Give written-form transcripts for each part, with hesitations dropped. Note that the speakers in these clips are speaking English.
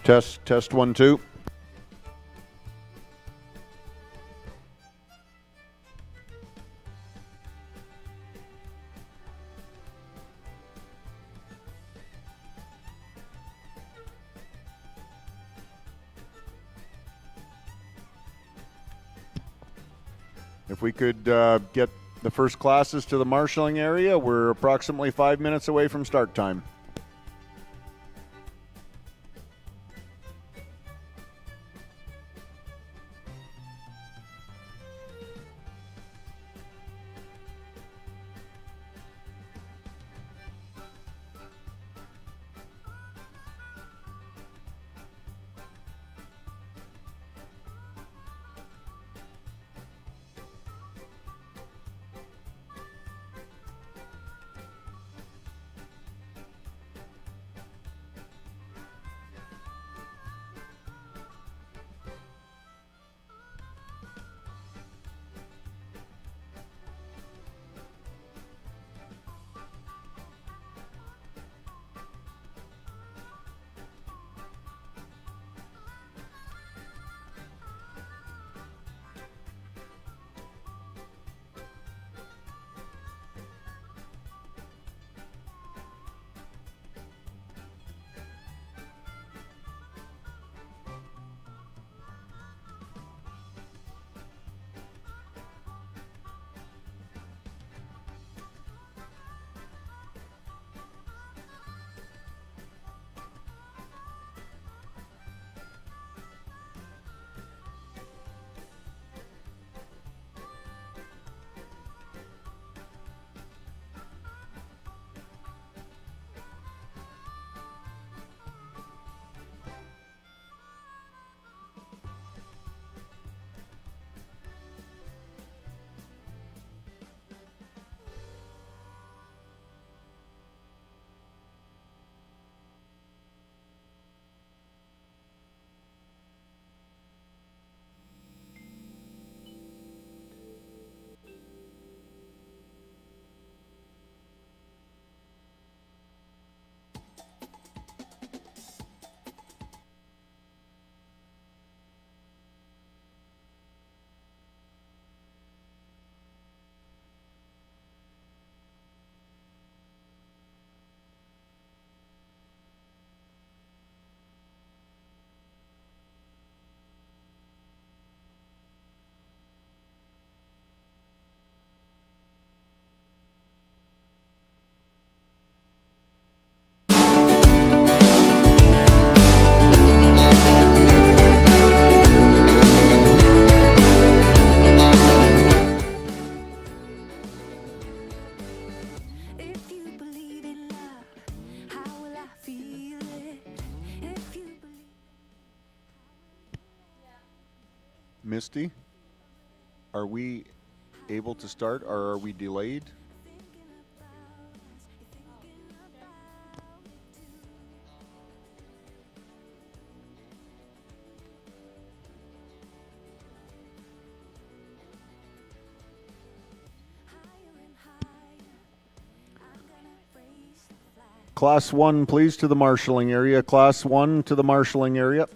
Test 1, 2. If we could get the first classes to the marshalling area, we're approximately 5 minutes away from start time. Misty, are we able to start or are we delayed? Class 1, please, to the marshalling area. Class 1 to the marshalling area.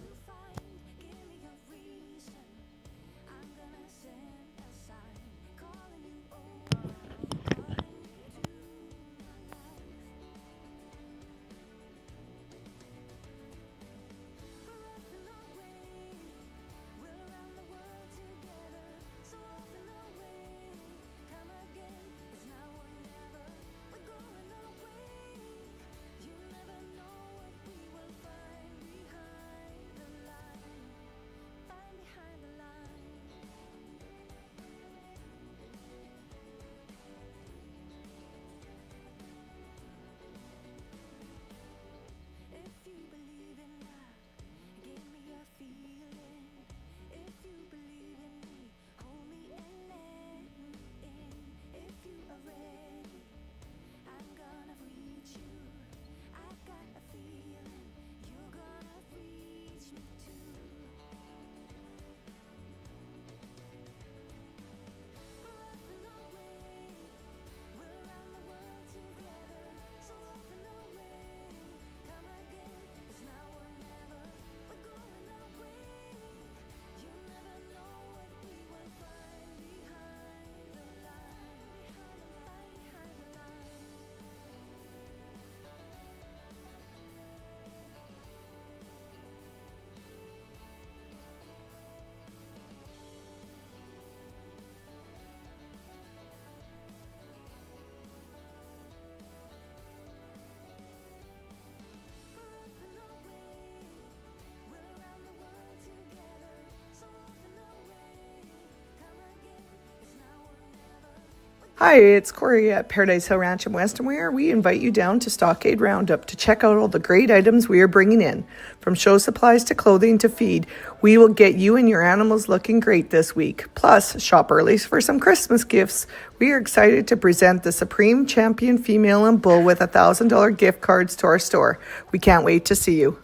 Hi, it's Corey at Paradise Hill Ranch in Weston Weir. We invite you down to Stockade Roundup to check out all the great items we are bringing in. From show supplies to clothing to feed, we will get you and your animals looking great this week. Plus, shop early for some Christmas gifts. We are excited to present the Supreme Champion Female and Bull with $1,000 gift cards to our store. We can't wait to see you.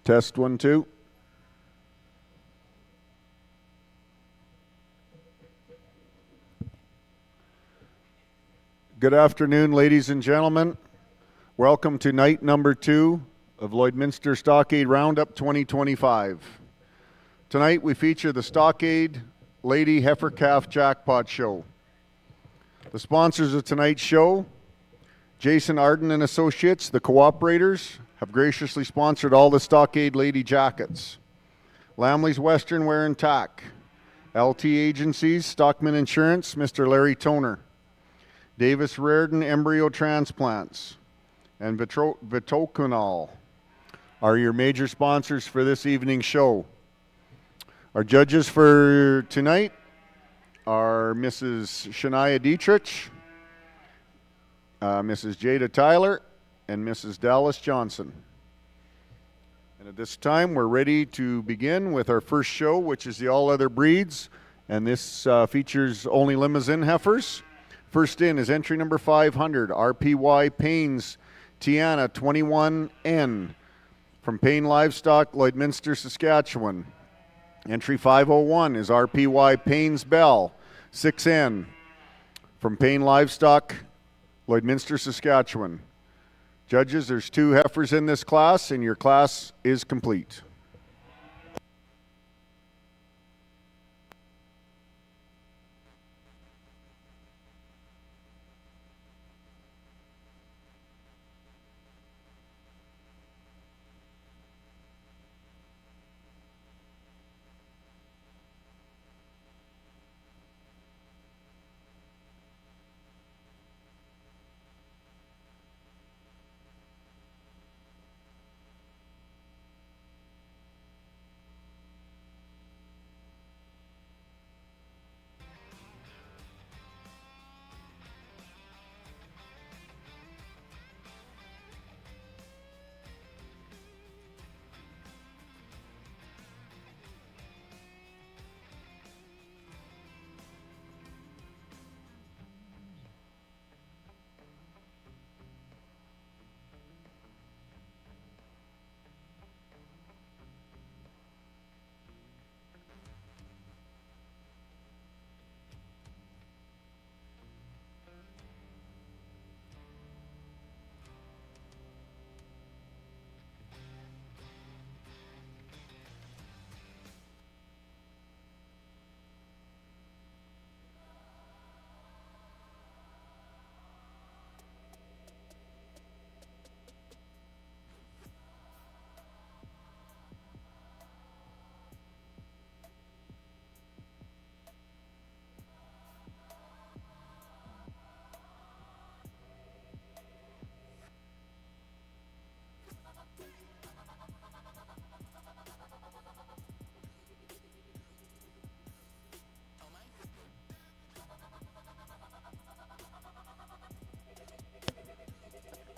Test 1, 2. Good afternoon, ladies and gentlemen. Welcome to night number 2 of Lloydminster Stockade Roundup 2025. Tonight we feature the Stockade Lady Heifer Calf Jackpot Show. The sponsors of tonight's show, Jason Arden and Associates, the Cooperators, have graciously sponsored all the Stockade Lady Jackets. Lamley's Western Wear and Tack, LT Agencies, Stockman Insurance, Mr. Larry Toner, Davis Reardon Embryo Transplants, and Vitoconol are your major sponsors for this evening's show. Our judges for tonight are Mrs. Shania Dietrich, Mrs. Jada Tyler, and Mrs. Dallas Johnson. And at this time, we're ready to begin with our first show, which is the All Other Breeds, and this features only limousine heifers. First in is entry number 500, RPY Paynes Tiana 21N from Payne Livestock, Lloydminster, Saskatchewan. Entry 501 is RPY Paynes Bell 6N from Payne Livestock, Lloydminster, Saskatchewan. Judges, there's 2 heifers in this class, and your class is complete.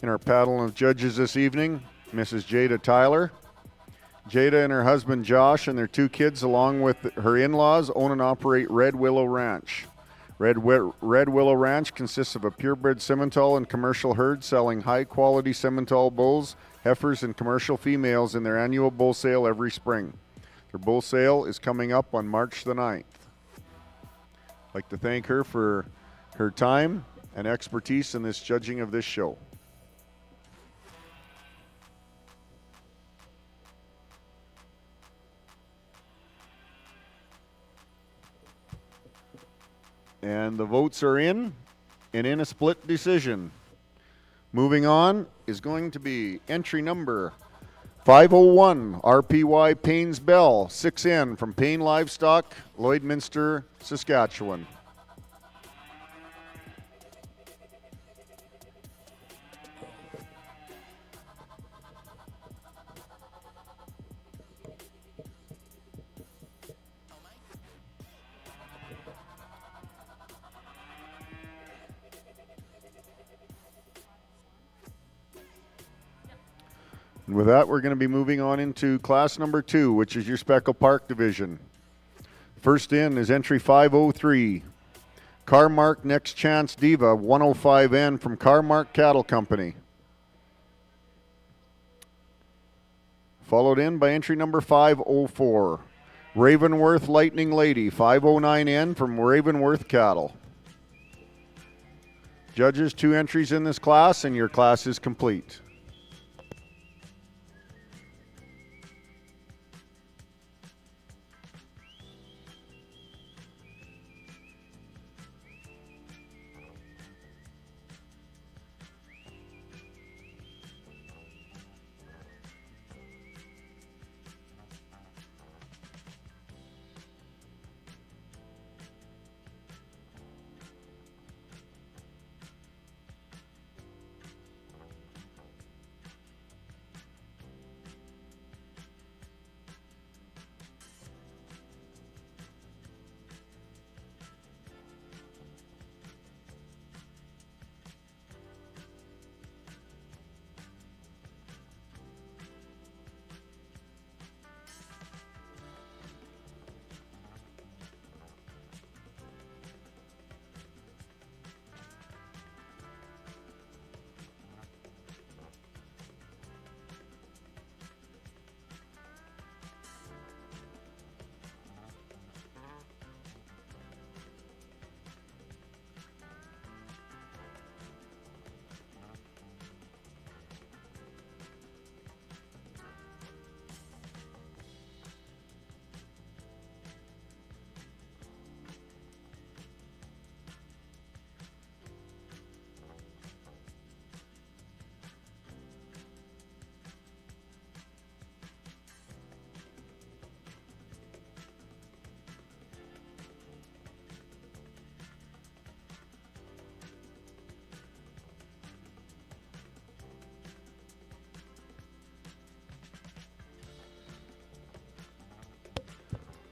In our panel of judges this evening, Mrs. Jada Tyler. Jada and her husband Josh and their 2 kids, along with her in-laws, own and operate Red Willow Ranch. Red Willow Ranch consists of a purebred Simmental and commercial herd selling high-quality Simmental bulls, heifers, and commercial females in their annual bull sale every spring. Their bull sale is coming up on March the 9th. I'd like to thank her for her time and expertise in this judging of this show. And the votes are in, and in a split decision. Moving on is going to be entry number 501, RPY Payne's Bell, 6N from Payne Livestock, Lloydminster, Saskatchewan. And with that, we're going to be moving on into class number 2, which is your Speckle Park division. First in is entry 503, Carmark Next Chance Diva, 105N from Carmark Cattle Company. Followed in by entry number 504, Ravenworth Lightning Lady, 509N from Ravenworth Cattle. Judges, 2 entries in this class, and your class is complete.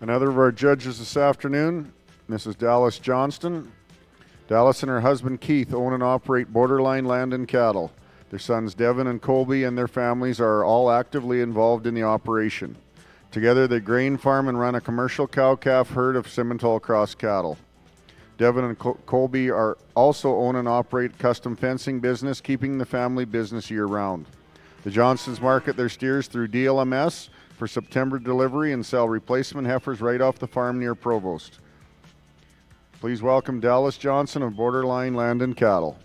Another of our judges this afternoon, Mrs. Dallas Johnston. Dallas and her husband Keith own and operate Borderline Land and Cattle. Their sons Devin and Colby and their families are all actively involved in the operation. Together they grain farm and run a commercial cow-calf herd of Simmental cross cattle. Devin and Colby are also own and operate custom fencing business, keeping the family business year-round. The Johnsons market their steers through DLMS for September delivery and sell replacement heifers right off the farm near Provost. Please welcome Dallas Johnson of Borderline Land and Cattle.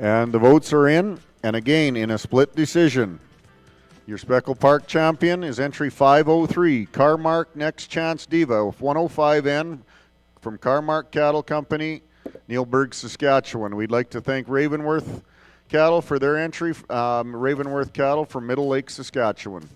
And the votes are in, and again, in a split decision. Your Speckle Park champion is entry 503, Carmark Next Chance Diva with 105N from Carmark Cattle Company, Neilburg, Saskatchewan. We'd like to thank Ravenworth Cattle for their entry, Ravenworth Cattle from Middle Lake, Saskatchewan.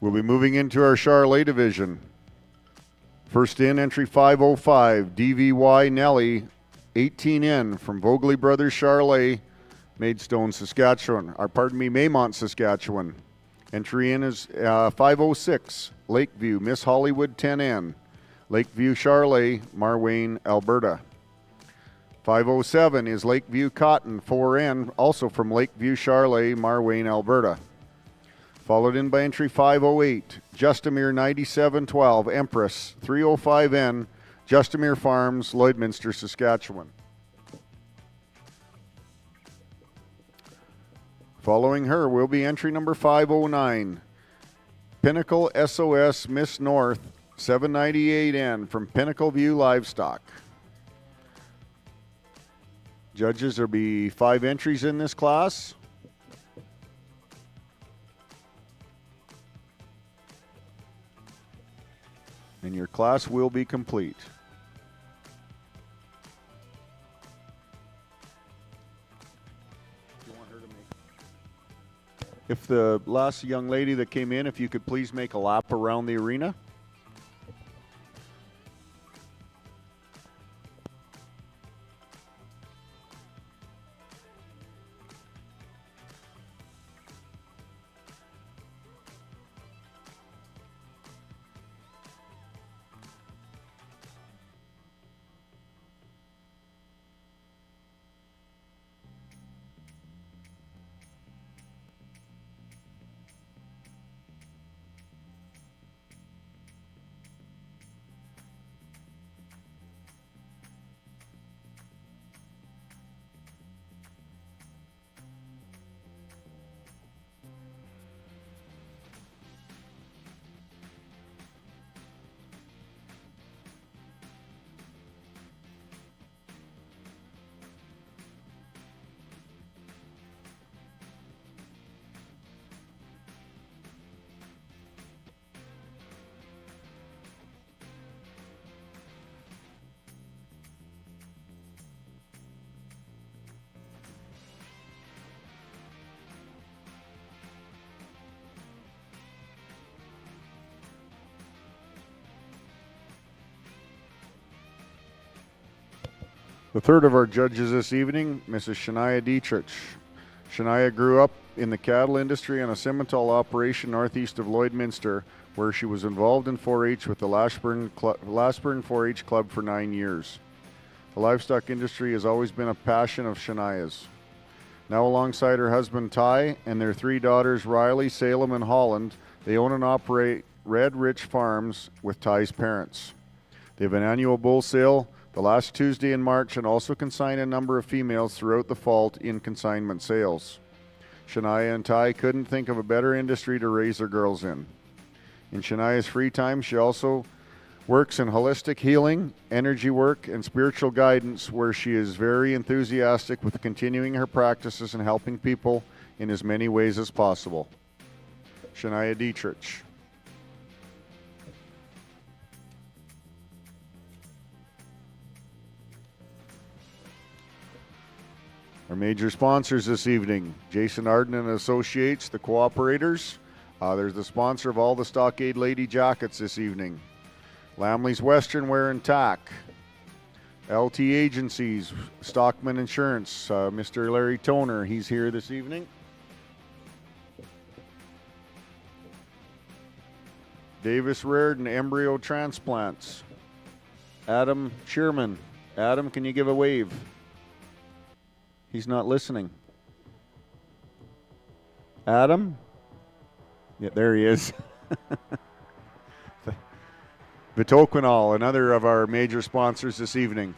We'll be moving into our Charolais division. First in, entry 505, DVY Nelly, 18N from Vogley Brothers Charolais, Maidstone, Saskatchewan. Maymont, Saskatchewan. Entry in is 506, Lakeview, Miss Hollywood 10N, Lakeview Charolais, Marwayne, Alberta. 507 is Lakeview Cotton 4N, also from Lakeview Charolais, Marwayne, Alberta. Followed in by entry 508, Justamere 9712, Empress 305N, Justamere Farms, Lloydminster, Saskatchewan. Following her will be entry number 509, Pinnacle SOS Miss North 798N from Pinnacle View Livestock. Judges, there'll be 5 entries in this class. And your class will be complete. If the last young lady that came in, if you could please make a lap around the arena. The third of our judges this evening, Mrs. Shania Dietrich. Shania grew up in the cattle industry on a Simmental operation northeast of Lloydminster, where she was involved in 4-H with the Lashburn 4-H Club for 9 years. The livestock industry has always been a passion of Shania's. Now alongside her husband Ty and their 3 daughters Riley, Salem, and Holland, they own and operate Red Rich Farms with Ty's parents. They have an annual bull sale the last Tuesday in March and also consign a number of females throughout the fall in consignment sales. Shania and Ty couldn't think of a better industry to raise their girls in. In Shania's free time, she also works in holistic healing, energy work, and spiritual guidance, where she is very enthusiastic with continuing her practices and helping people in as many ways as possible. Shania Dietrich. Our major sponsors this evening, Jason Arden and Associates, the Cooperators. There's the sponsor of all the Stockade Lady Jackets this evening. Lamley's Western Wear and Tack. LT Agencies, Stockman Insurance, Mr. Larry Toner, he's here this evening. Davis Reardon Embryo Transplants. Adam Shearman. Adam, can you give a wave? He's not listening. Adam? Yeah, there he is. Vitoquinol, another of our major sponsors this evening.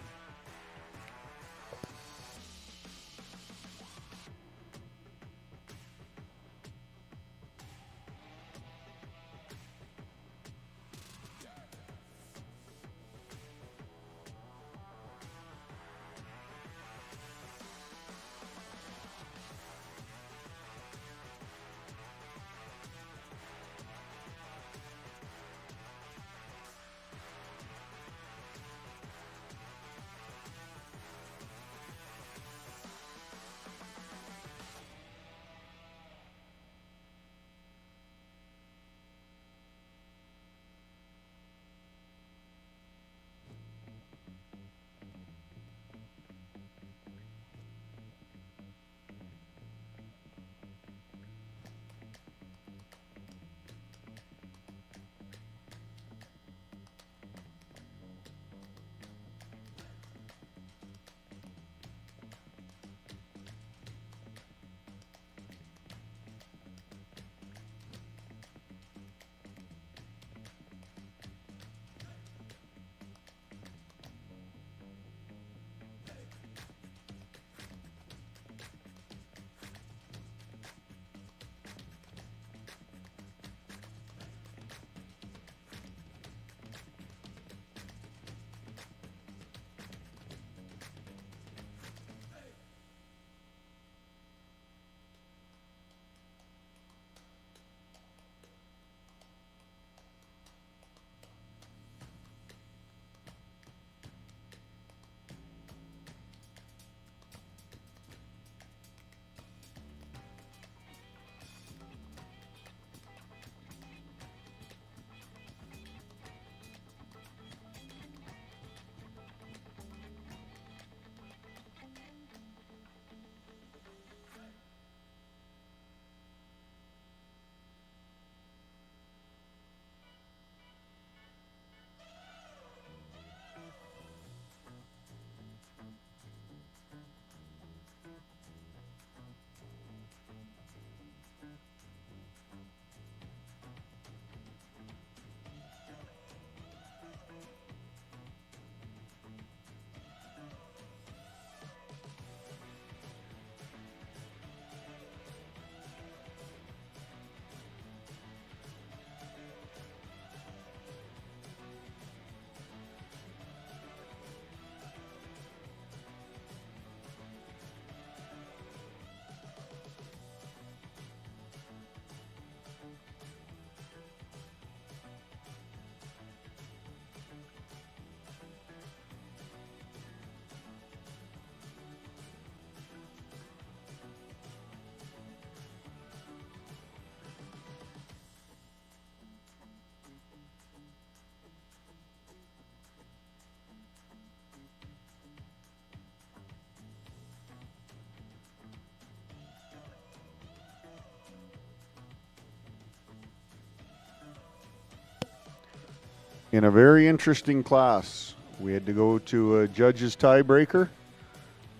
In a very interesting class, we had to go to a judge's tiebreaker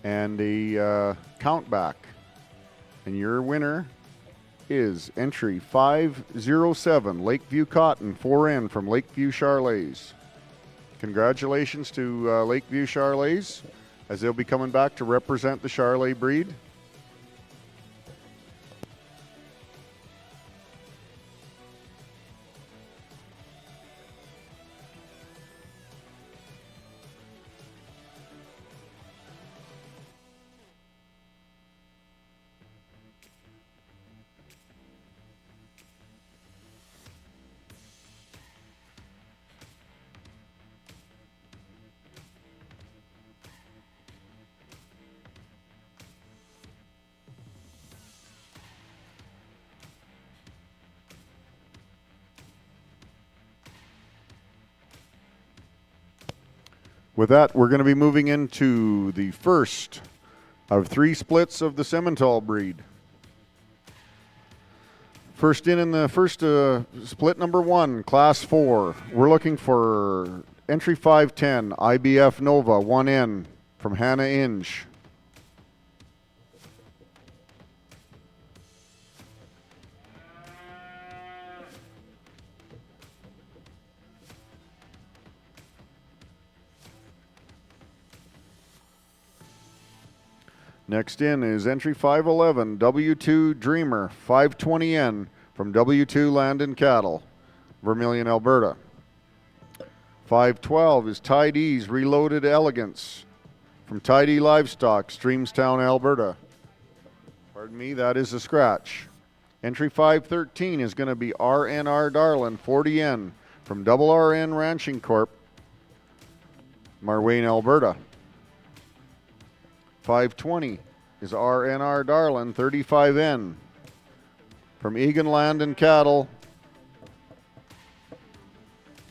and a count back. And your winner is entry 507, Lakeview Cotton, 4N from Lakeview Charolais. Congratulations to Lakeview Charolais, as they'll be coming back to represent the Charolais breed. With that, we're going to be moving into the first of 3 splits of the Simmental breed. First in the first split number 1, class 4. We're looking for entry 510, IBF Nova, 1N from Hannah Inge. Next in is entry 511, W2 Dreamer, 520N from W2 Land and Cattle, Vermilion, Alberta. 512 is Tide Ease Reloaded Elegance from Tide E Livestock, Streamstown, Alberta. Pardon me, that is a scratch. Entry 513 is going to be RNR Darlin, 40N from Double RN Ranching Corp, Marwayne, Alberta. 520 is RNR Darlin, 35N from Egan Land and Cattle.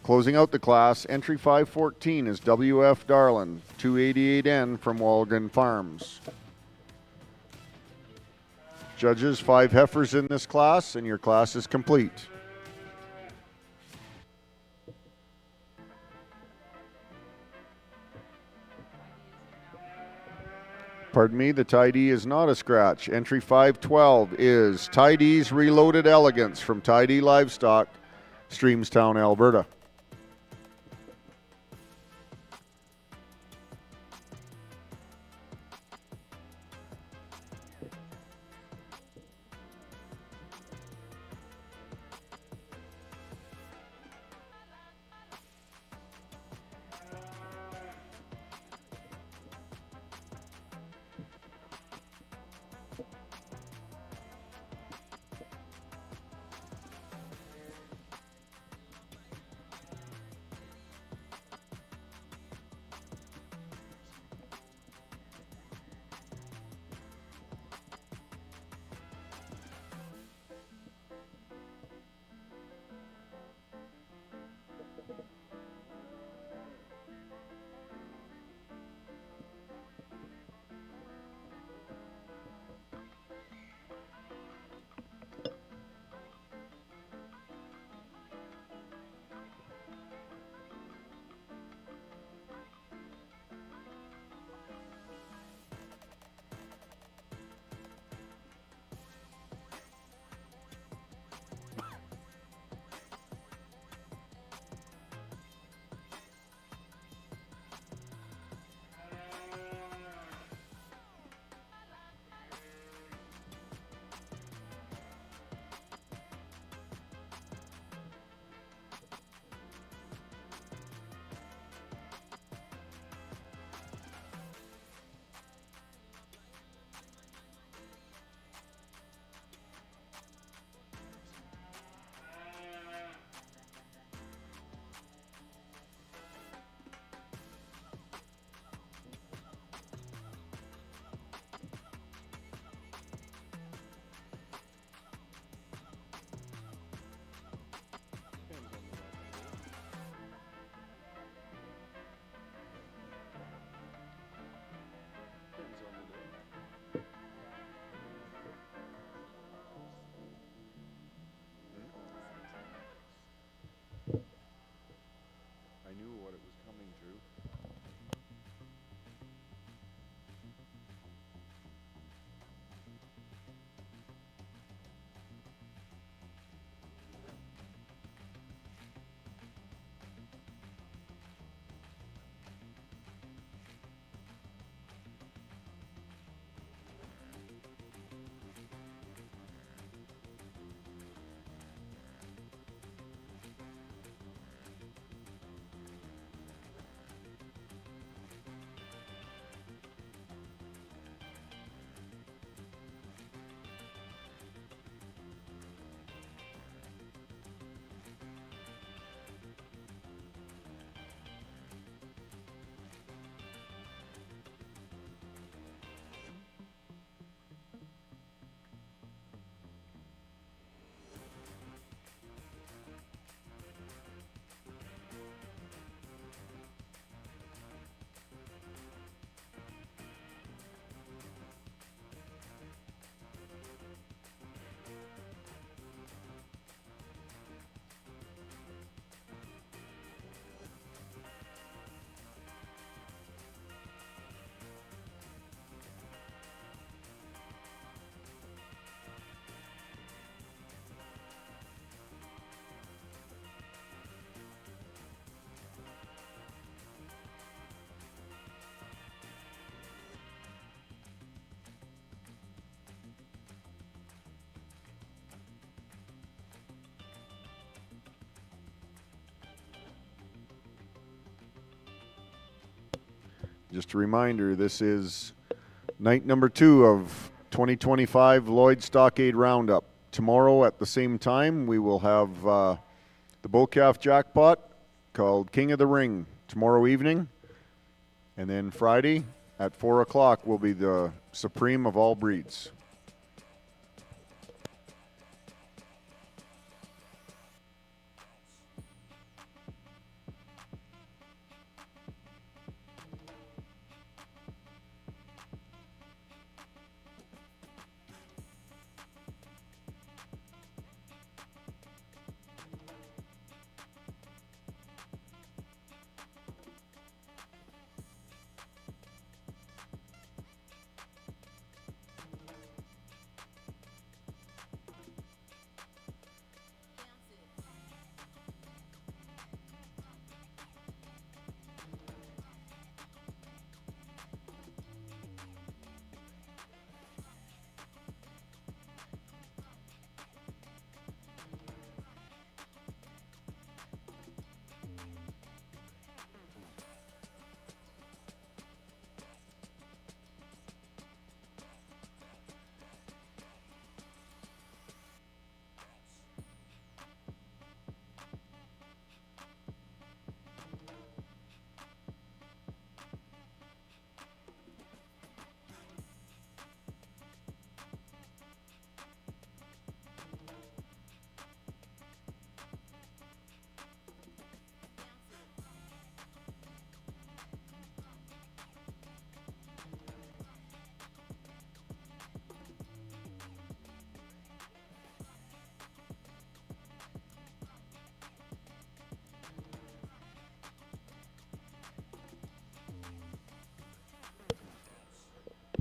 Closing out the class, entry 514 is WF Darlin, 288N from Walgan Farms. Judges, 5 heifers in this class, and your class is complete. Pardon me, the Tide E is not a scratch. Entry 512 is Tide E's Reloaded Elegance from Tide E Livestock, Streamstown, Alberta. Just a reminder, this is night number 2 of 2025 Lloyd Stockade Roundup. Tomorrow at the same time, we will have the bull calf jackpot called King of the Ring tomorrow evening. And then Friday at 4 o'clock will be the supreme of all breeds.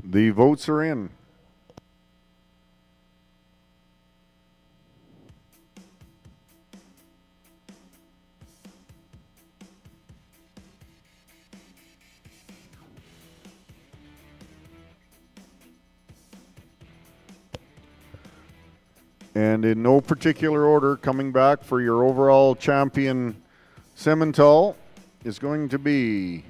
The votes are in. And in no particular order, coming back for your overall champion Simmental is going to be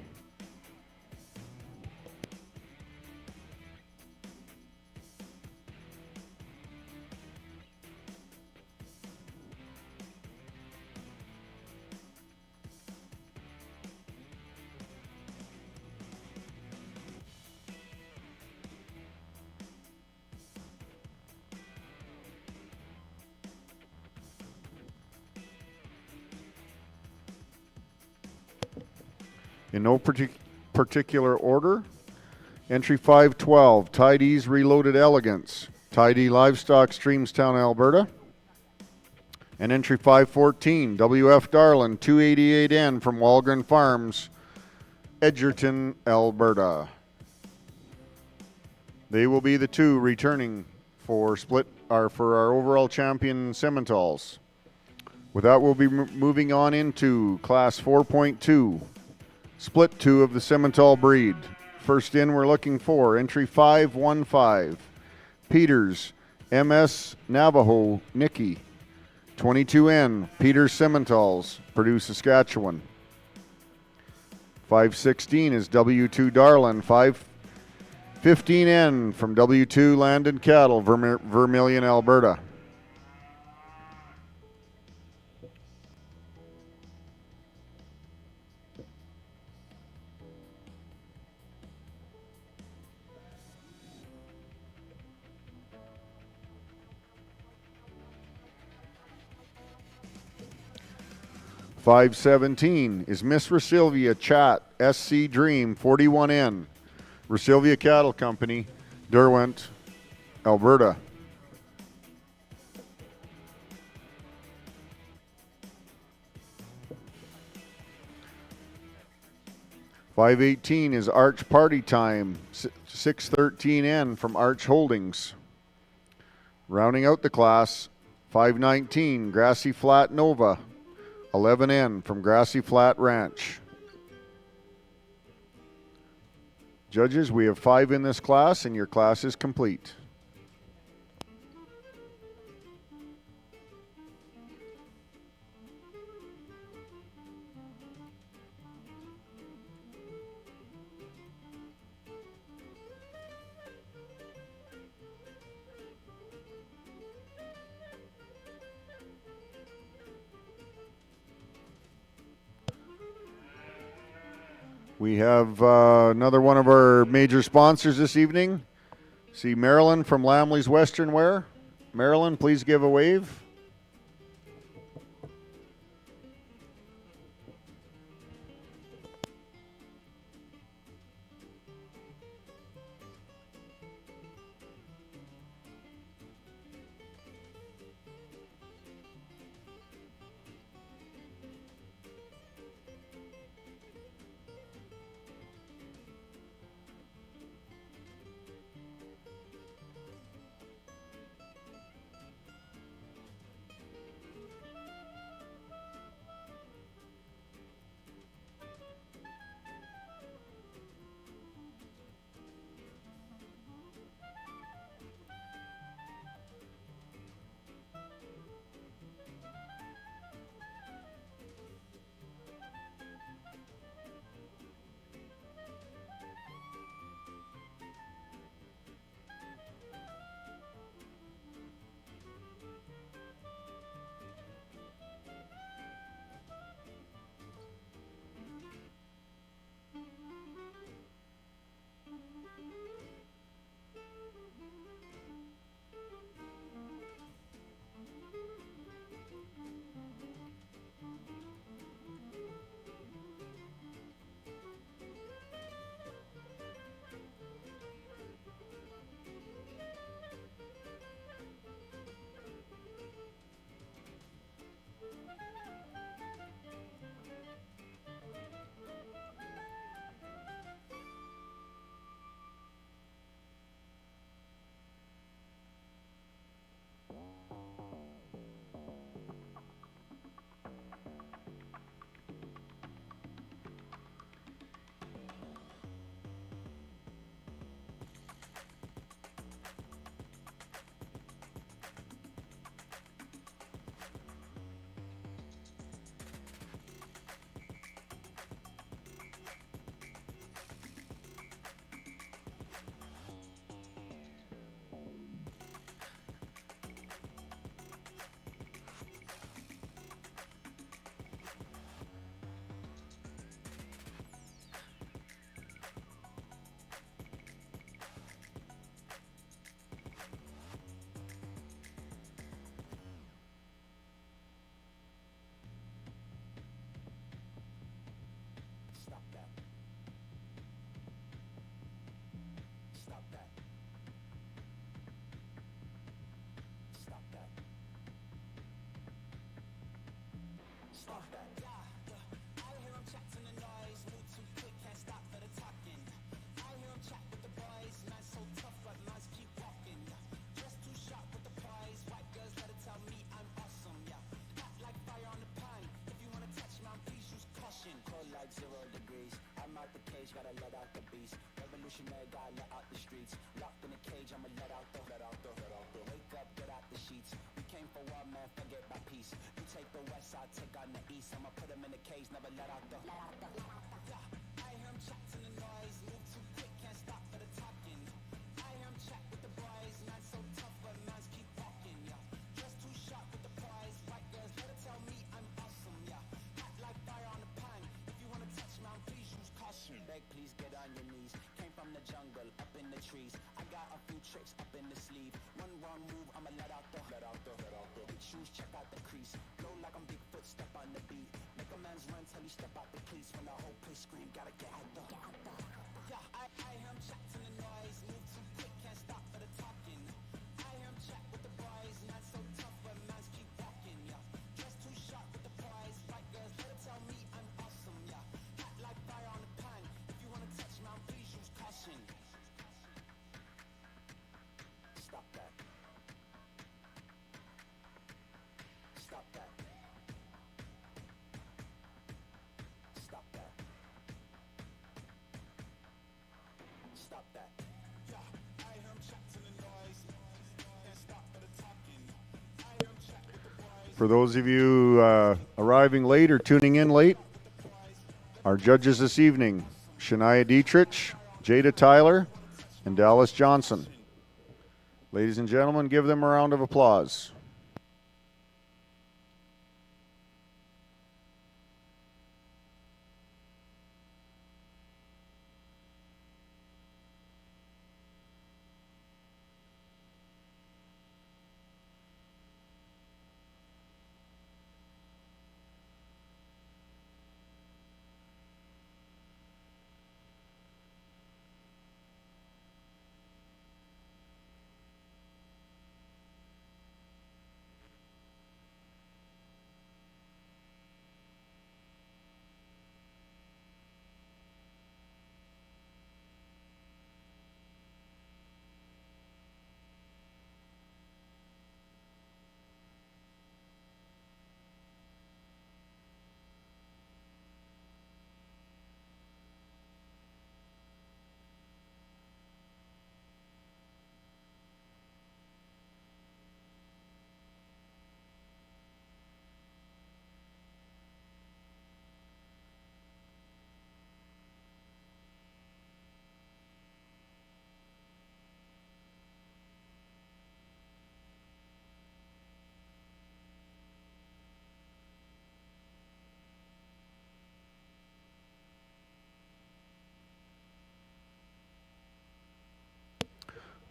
in no particular order. Entry 512, Tidy's Reloaded Elegance, Tidy Livestock, Streamstown, Alberta. And entry 514, WF Darlin, 288N from Walgren Farms, Edgerton, Alberta. They will be the two returning for our overall champion Simmentals. With that, we'll be moving on into Class 4.2. Split 2 of the Simmental breed. First in, we're looking for entry 515, Peters, MS Navajo, Nicky, 22N, Peters Simmentals, Purdue, Saskatchewan. 516 is W2 Darlin, 515N from W2 Land and Cattle, Vermilion, Alberta. .517 is Miss Resilvia Chat SC Dream 41N, Resilvia Cattle Company, Derwent, Alberta. .518 is Arch Party Time 613N from Arch Holdings. Rounding out the class, .519 Grassy Flat Nova 11N from Grassy Flat Ranch. Judges, we have 5 in this class, and your class is complete. We have another one of our major sponsors this evening. See Marilyn from Lamley's Western Wear. Marilyn, please give a wave. For those of you arriving late or tuning in late, our judges this evening, Shania Dietrich, Jada Tyler, and Dallas Johnson. Ladies and gentlemen, give them a round of applause.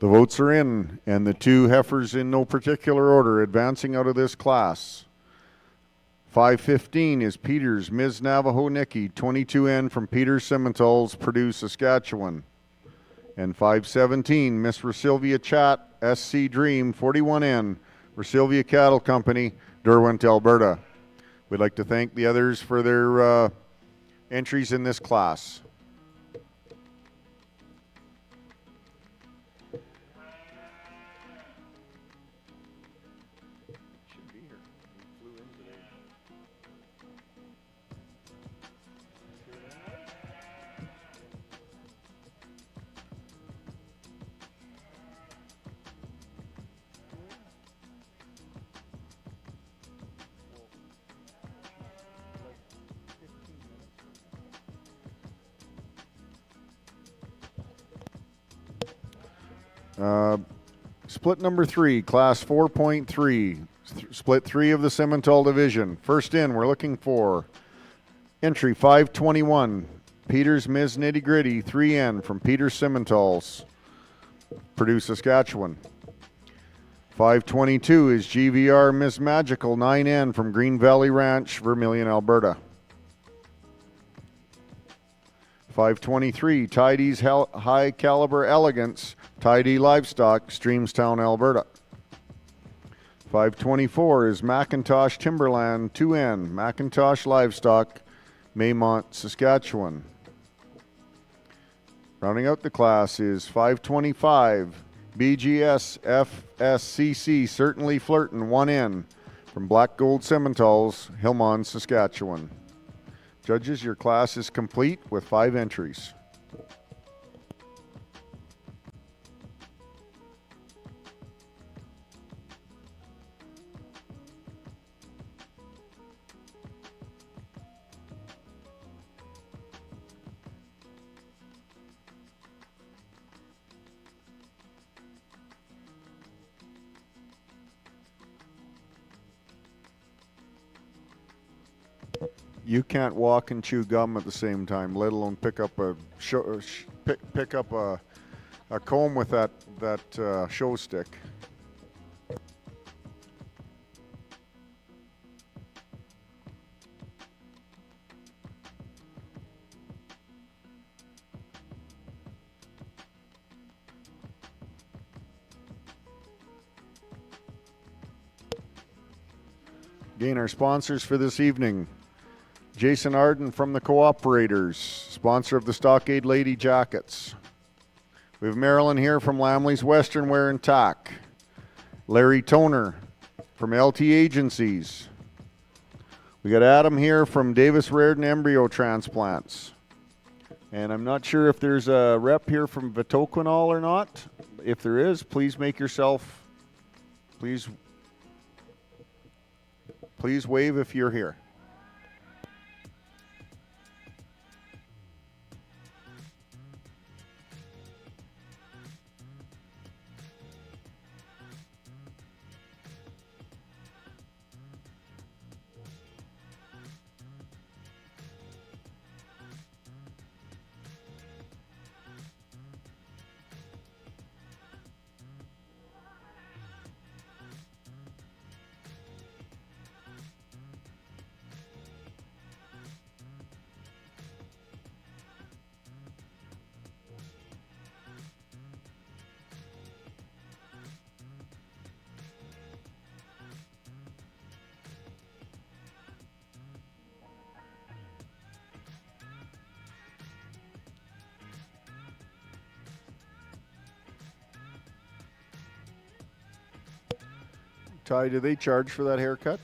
The votes are in, and the two heifers in no particular order advancing out of this class. 515 is Peters Ms. Navajo Nikki, 22N from Peters Simmentals, Purdue, Saskatchewan. And 517, Miss Rosilvia Chat, SC Dream, 41N, Rosilvia Cattle Company, Derwent, Alberta. We'd like to thank the others for their entries in this class. Split number 3, class 4.3, split 3 of the Simmental division. First in, we're looking for entry 521, Peters Ms. Nitty Gritty, 3N from Peters Simmentals, Purdue, Saskatchewan. 522 is GVR Ms. Magical, 9N from Green Valley Ranch, Vermilion, Alberta. 523, Tidy's High Caliber Elegance, Tidy Livestock, Streamstown, Alberta. 524 is Macintosh Timberland, 2N, Macintosh Livestock, Maymont, Saskatchewan. Rounding out the class is 525, BGS FSCC, Certainly Flirtin', 1N, from Black Gold Simmentals, Hillmond, Saskatchewan. Judges, your class is complete with 5 entries. You can't walk and chew gum at the same time, let alone pick up a pick up a comb with that show stick. Again, our sponsors for this evening. Jason Arden from the Cooperators, sponsor of the Stockade Lady Jackets. We have Marilyn here from Lamley's Western Wear and Tack. Larry Toner from LT Agencies. We got Adam here from Davis Raritan Embryo Transplants. And I'm not sure if there's a rep here from Vitoquinol or not. If there is, please make yourself, please wave if you're here. Ty, do they charge for that haircut?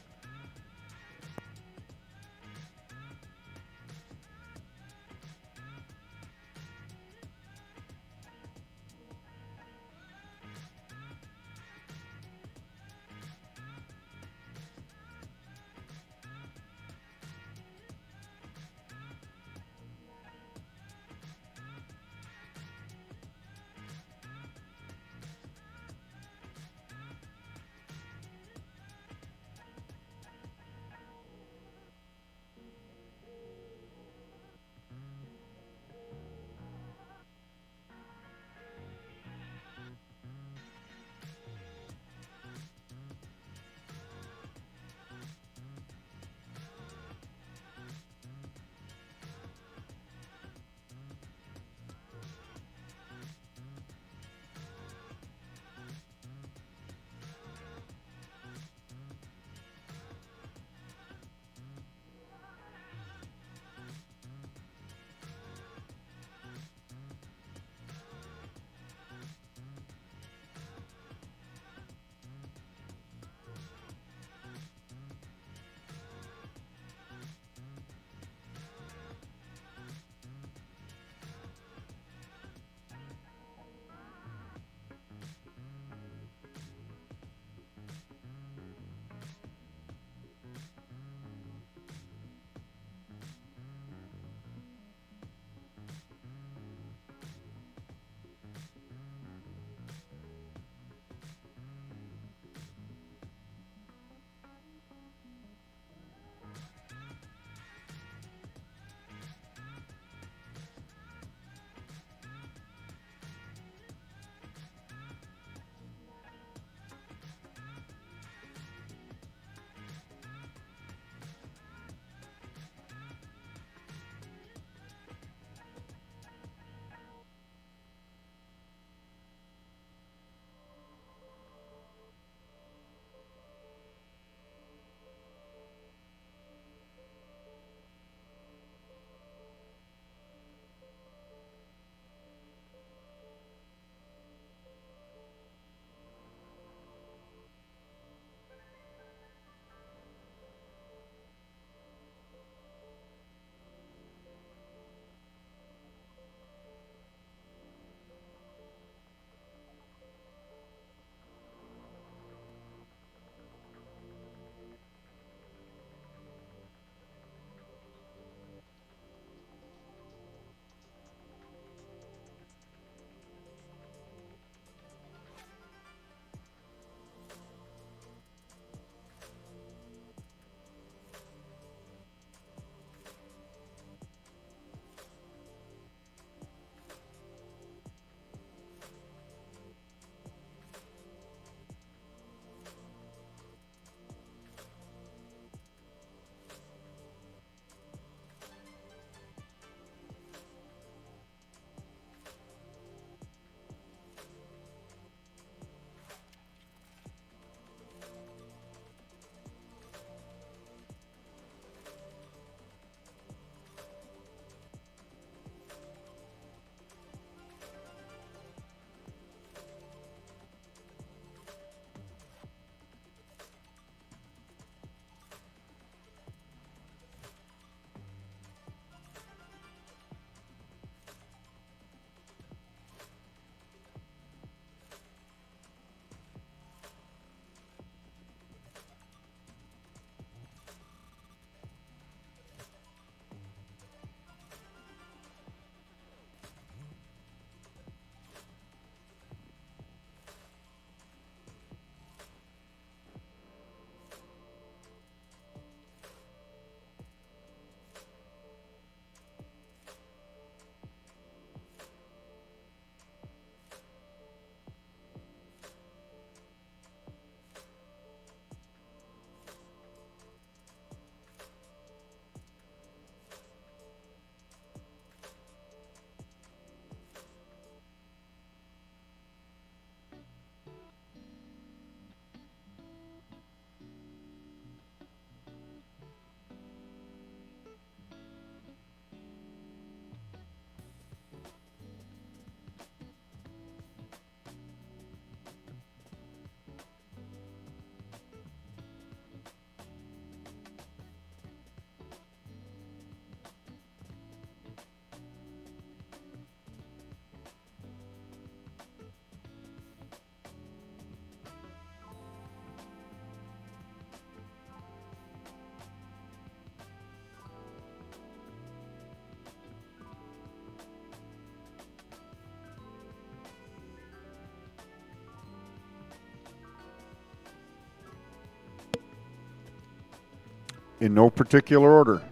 in no particular order.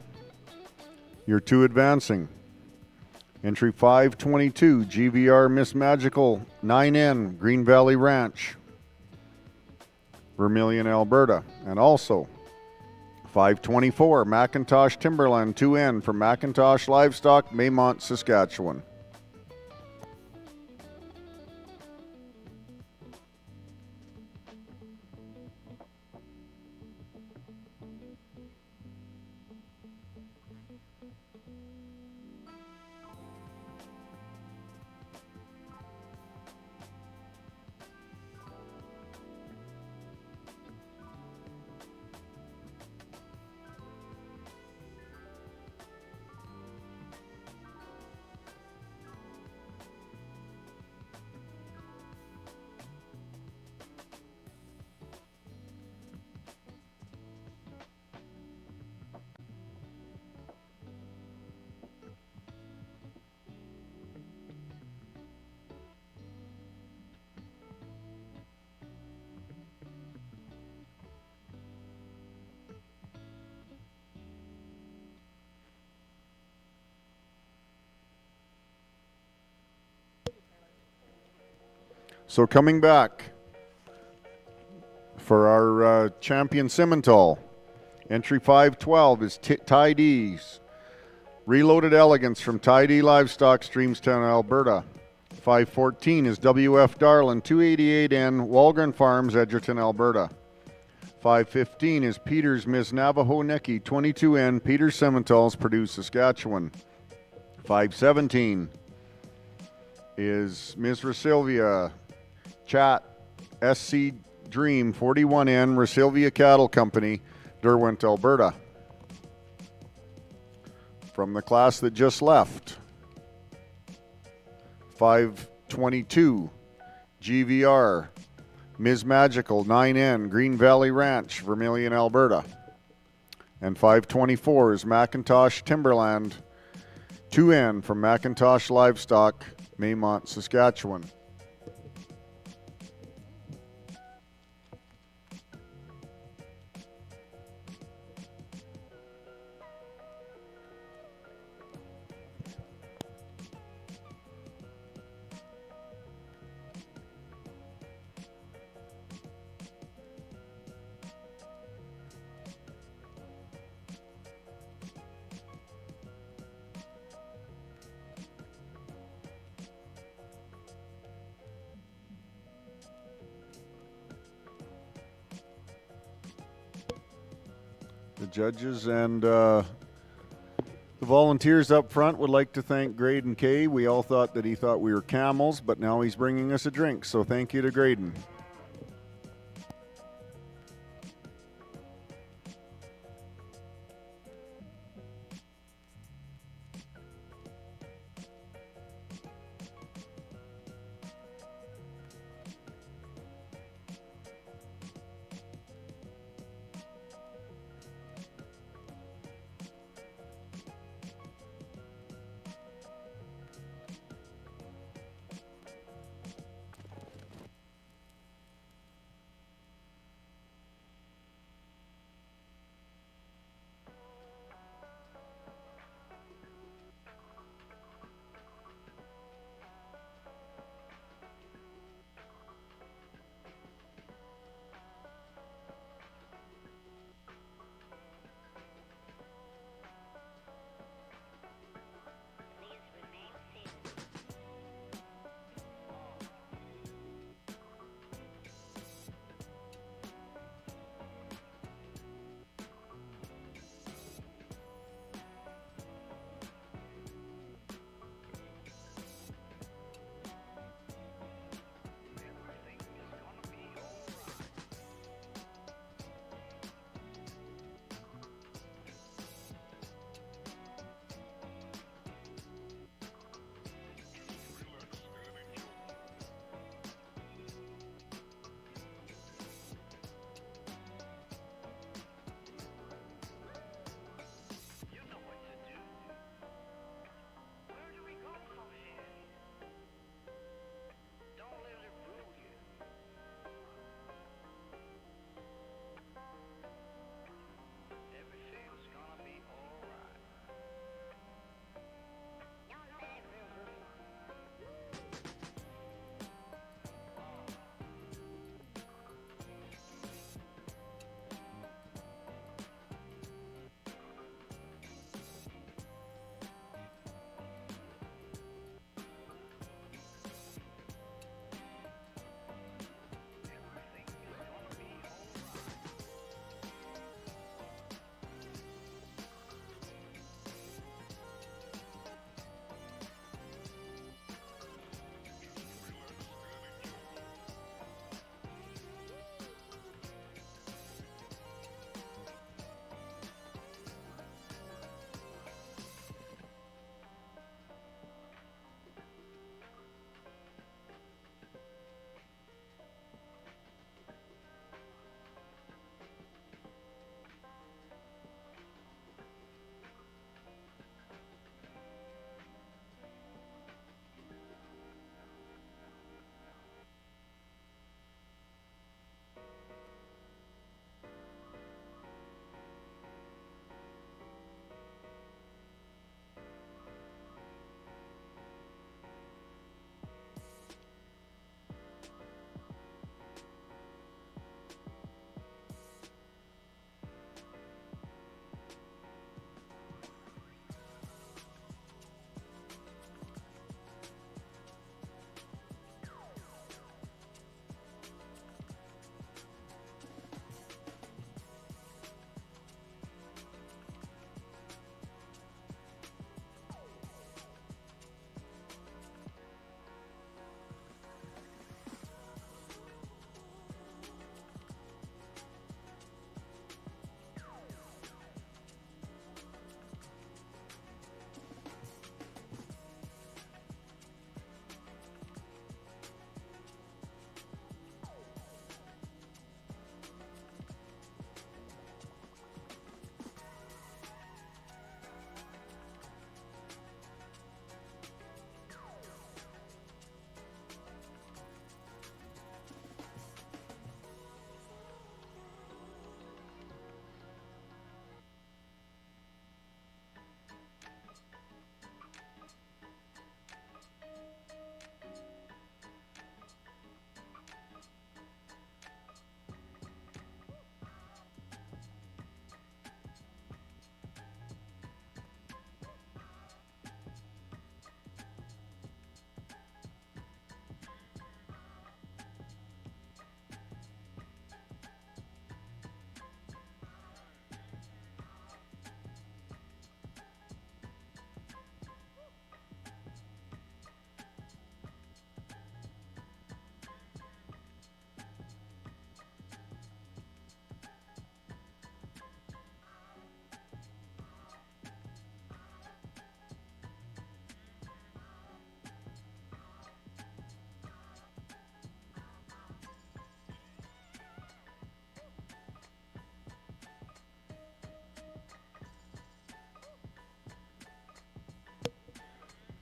Your 2 advancing. Entry 522, GVR Miss Magical 9N, Green Valley Ranch, Vermilion, Alberta. And also 524, Macintosh Timberland 2N from Macintosh Livestock, Maymont, Saskatchewan. So coming back for our champion Simmental, entry 512 is Tide E's Reloaded Elegance from Tide E Livestock, Streamstown, Alberta. 514 is WF Darlin 288N, Walgren Farms, Edgerton, Alberta. 515 is Peter's Miss Navajo Necky 22N, Peter Simmentals, Purdue, Saskatchewan. 517 is Ms. Rasilvia Chat SC Dream 41N, Rasilvia Cattle Company, Derwent, Alberta. From the class that just left, 522 GVR Ms. Magical 9N, Green Valley Ranch, Vermilion, Alberta. And 524 is Macintosh Timberland 2N from Macintosh Livestock, Maymont, Saskatchewan. The judges and the volunteers up front would like to thank Graydon Kay. We all thought that he thought we were camels, but now he's bringing us a drink, so thank you to Graydon.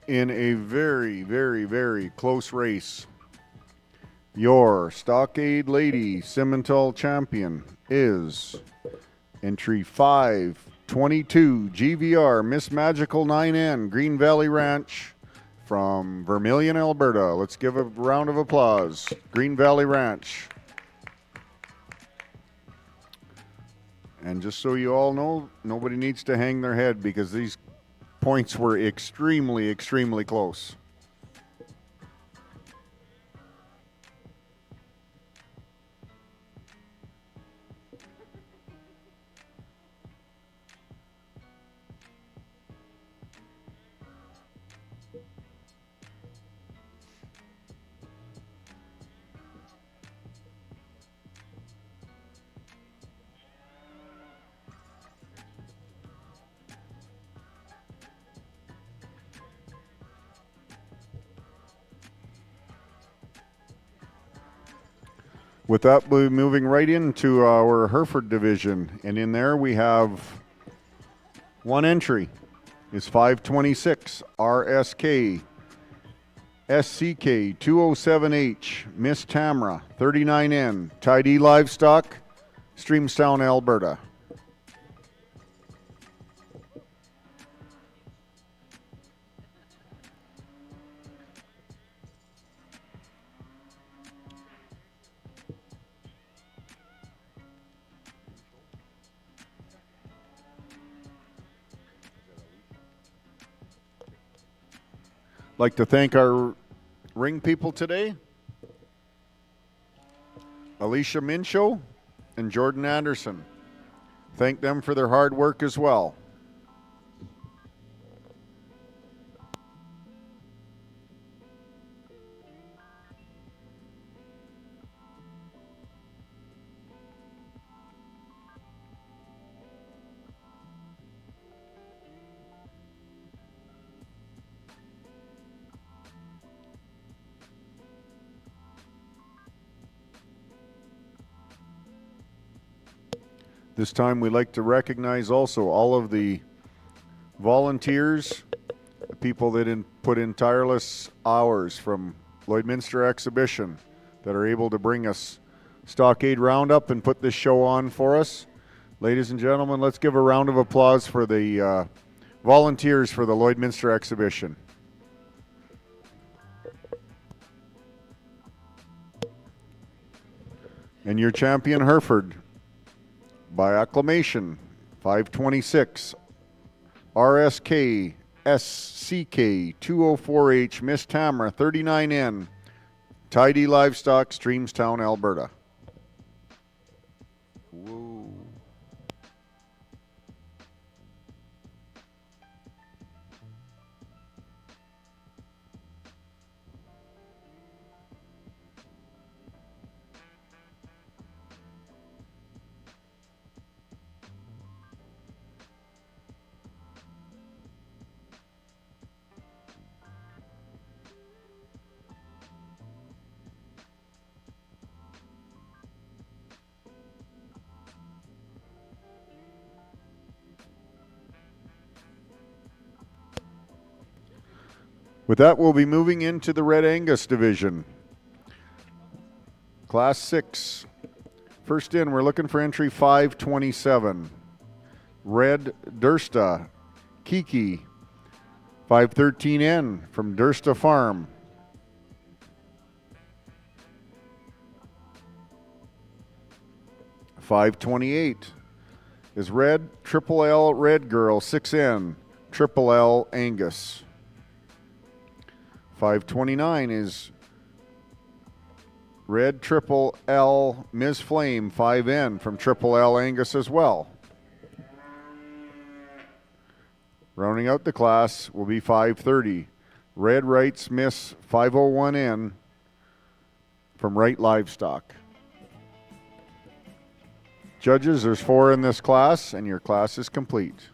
in a very, very, very close race. Your Stockade Lady Simmental champion is entry 522 GVR Miss Magical 9N Green Valley Ranch from Vermilion, Alberta. Let's give a round of applause. Green Valley Ranch. And just so you all know, nobody needs to hang their head because these points were extremely, extremely close. With that, we'll be moving right into our Hereford division. And in there we have one entry. Is 526 RSK SCK 207H Miss Tamra 39N Tidy Livestock, Streamstown, Alberta. Like to thank our ring people today, Alicia Mincho and Jordan Anderson. Thank them for their hard work as well. This time we'd like to recognize also all of the volunteers, the people that put in tireless hours from Lloydminster Exhibition that are able to bring us Stockade Roundup and put this show on for us. Ladies and gentlemen, let's give a round of applause for the volunteers for the Lloydminster Exhibition. And your champion, Hereford, by acclamation, 526 RSK SCK 204H Miss Tamra 39N Tidy Livestock, Streamstown, Alberta. Whoa. With that, we'll be moving into the Red Angus division. Class 6. First in, we're looking for entry 527. Red Dursta Kiki 513N from Dursta Farm. $528 is Red Triple L Red Girl 6N Triple L Angus. $529 is Red Triple L Ms. Flame 5N from Triple L Angus as well. Rounding out the class will be $530. Red Wrights Miss 501N from Wright Livestock. Judges, there's 4 in this class, and your class is complete.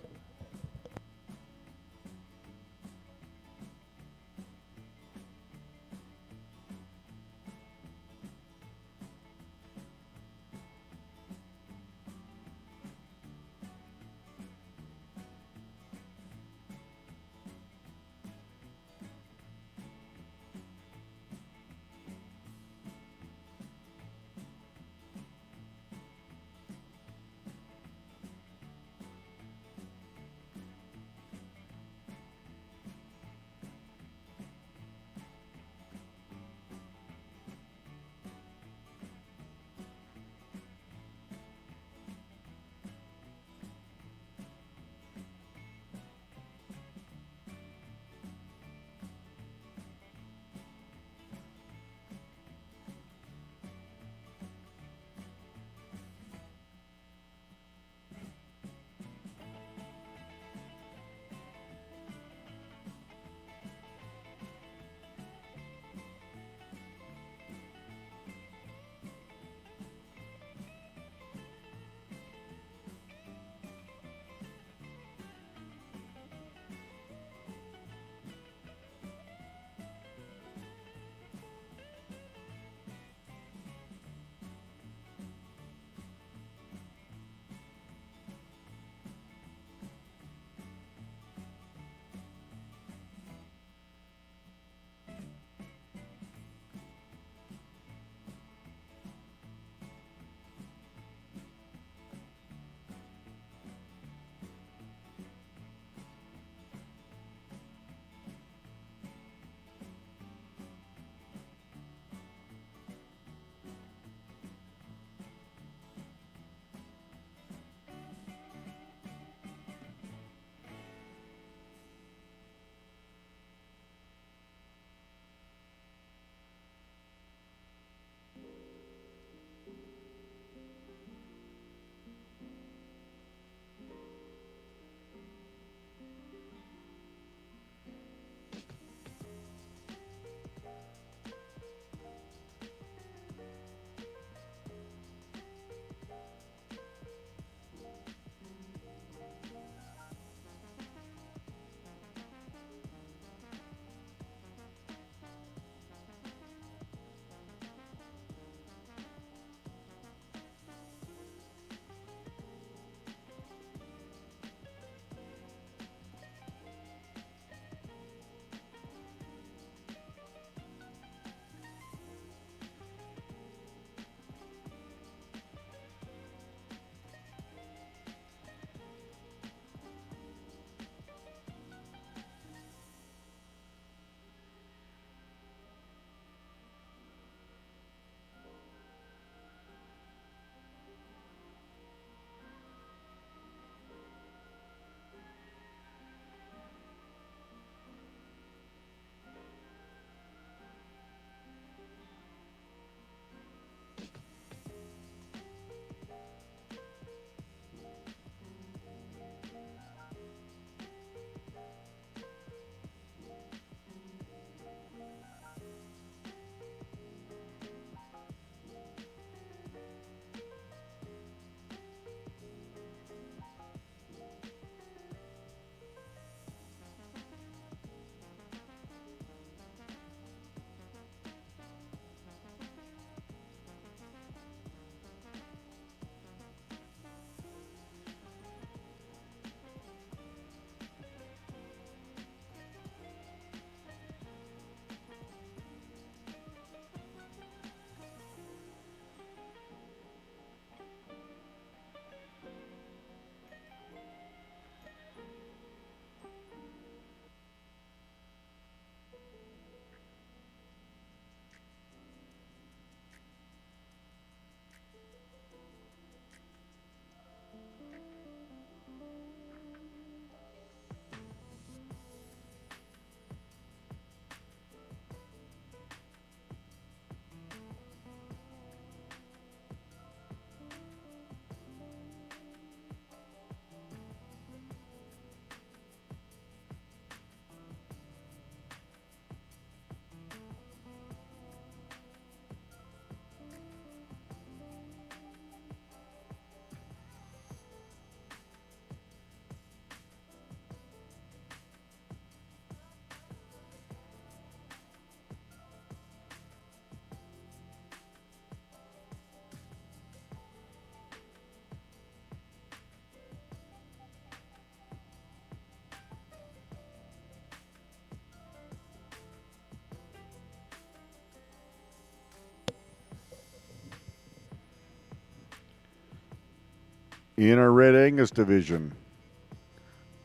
In our Red Angus division,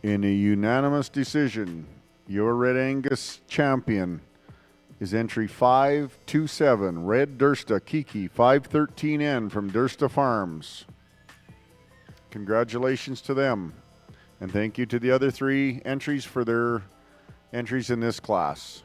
in a unanimous decision, your Red Angus champion is entry 527, Red Dursta Kiki 513N from Dursta Farms. Congratulations to them. And thank you to the other 3 entries for their entries in this class.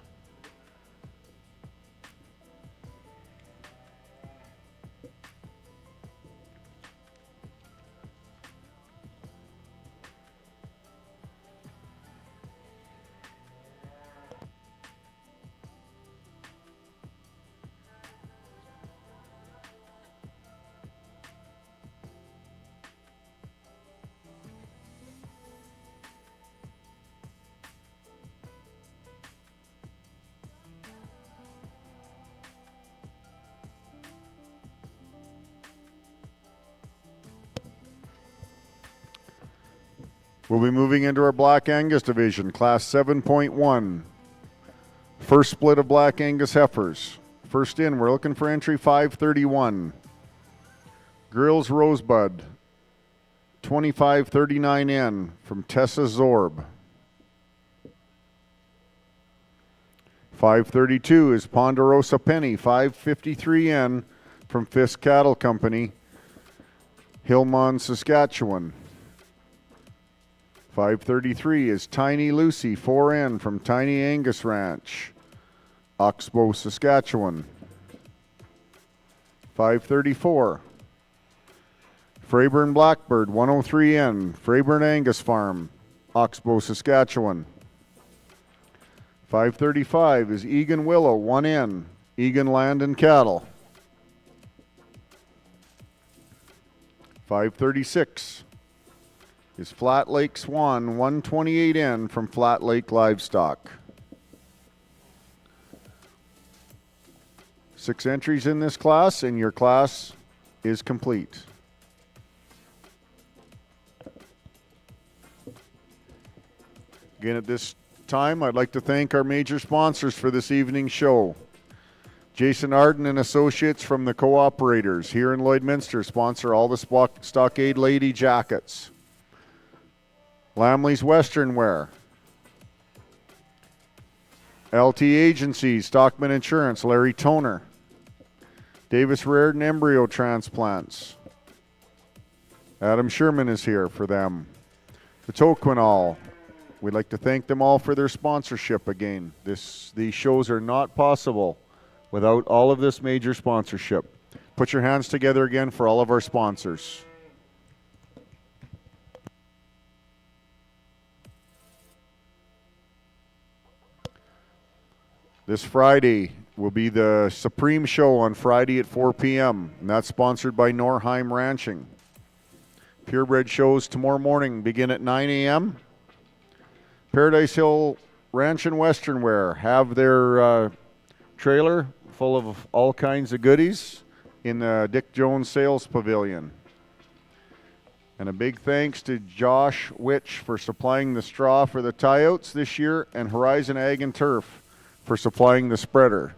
We'll be moving into our Black Angus division, class 7.1. First split of Black Angus heifers. First in, we're looking for entry 531. Grills Rosebud, 2539N from Tessa Zorb. 532 is Ponderosa Penny, 553N from Fisk Cattle Company, Hillmond, Saskatchewan. 533 is Tiny Lucy, 4N from Tiny Angus Ranch, Oxbow, Saskatchewan. 534, Freyburn Blackbird, 103N, Freyburn Angus Farm, Oxbow, Saskatchewan. 535 is Egan Willow, 1N, Egan Land and Cattle. 536 is Flat Lake Swan, 128N from Flat Lake Livestock. 6 entries in this class, and your class is complete. Again, at this time, I'd like to thank our major sponsors for this evening's show. Jason Arden and Associates from the Cooperators here in Lloydminster sponsor all the Stockade Lady jackets. Lamley's Western Wear. LT Agencies, Stockman Insurance, Larry Toner. Davis Raritan Embryo Transplants. Adam Sherman is here for them. The Toquinol. We'd like to thank them all for their sponsorship again. These shows are not possible without all of this major sponsorship. Put your hands together again for all of our sponsors. This Friday will be the Supreme Show on Friday at 4 p.m., and that's sponsored by Norheim Ranching. Purebred shows tomorrow morning begin at 9 a.m. Paradise Hill Ranch and Western Wear have their trailer full of all kinds of goodies in the Dick Jones Sales Pavilion. And a big thanks to Josh Witch for supplying the straw for the tie-outs this year, and Horizon Ag and Turf for supplying the spreader.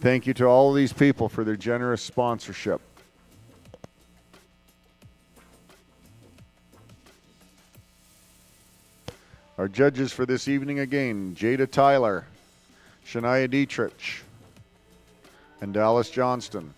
Thank you to all of these people for their generous sponsorship. Our judges for this evening again, Jada Tyler, Shania Dietrich, and Dallas Johnston.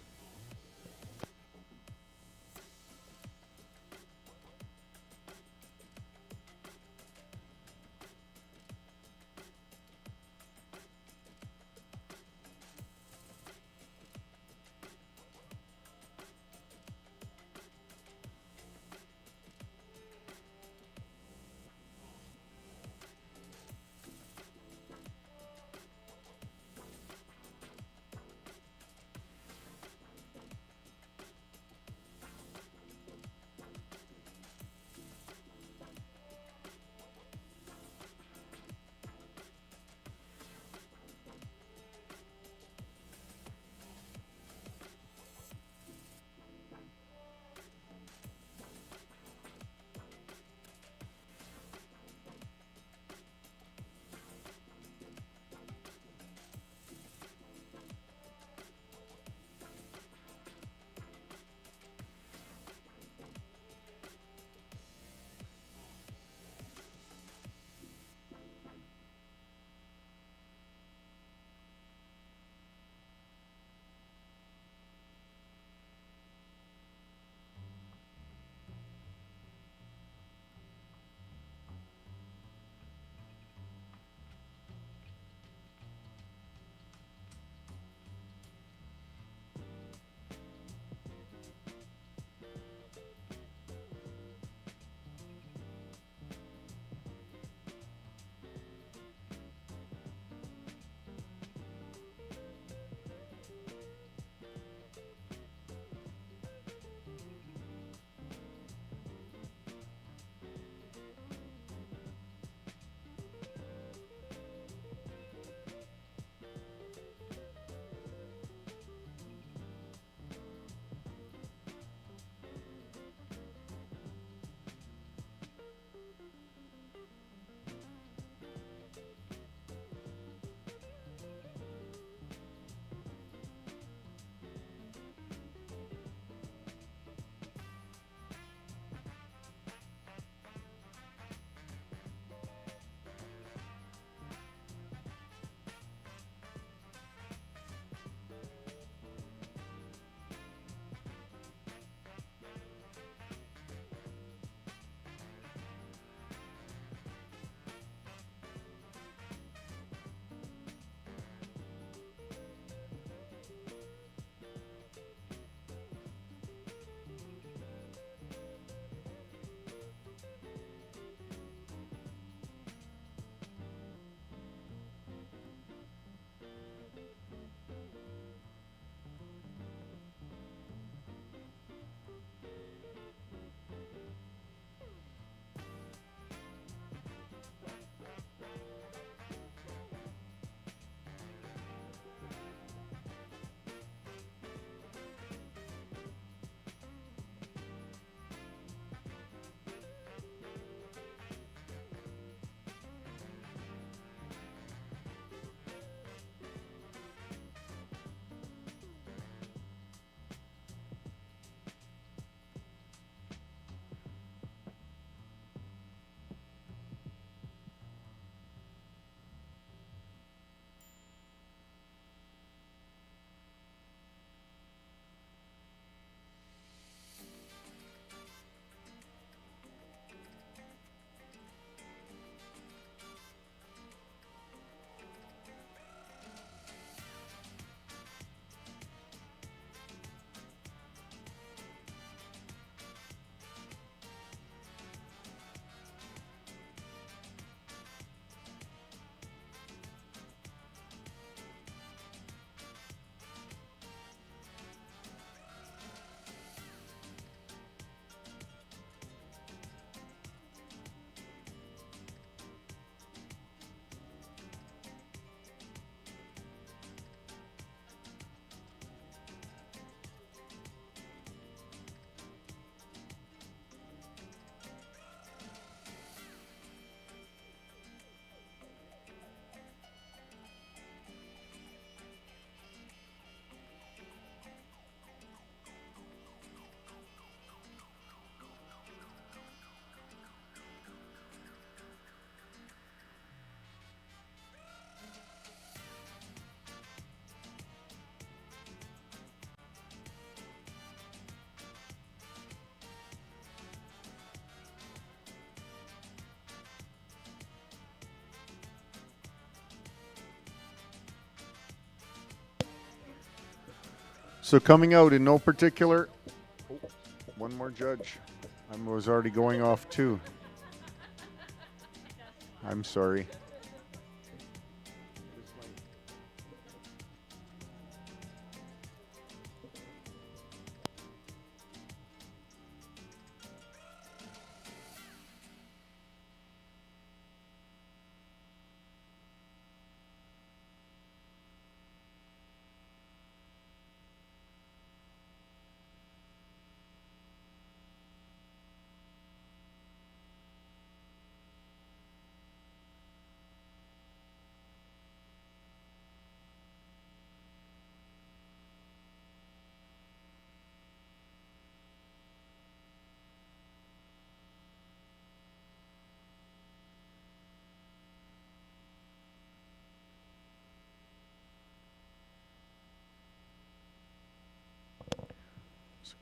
So coming out in no particular. Oh, one more judge. I was already going off too. I'm sorry.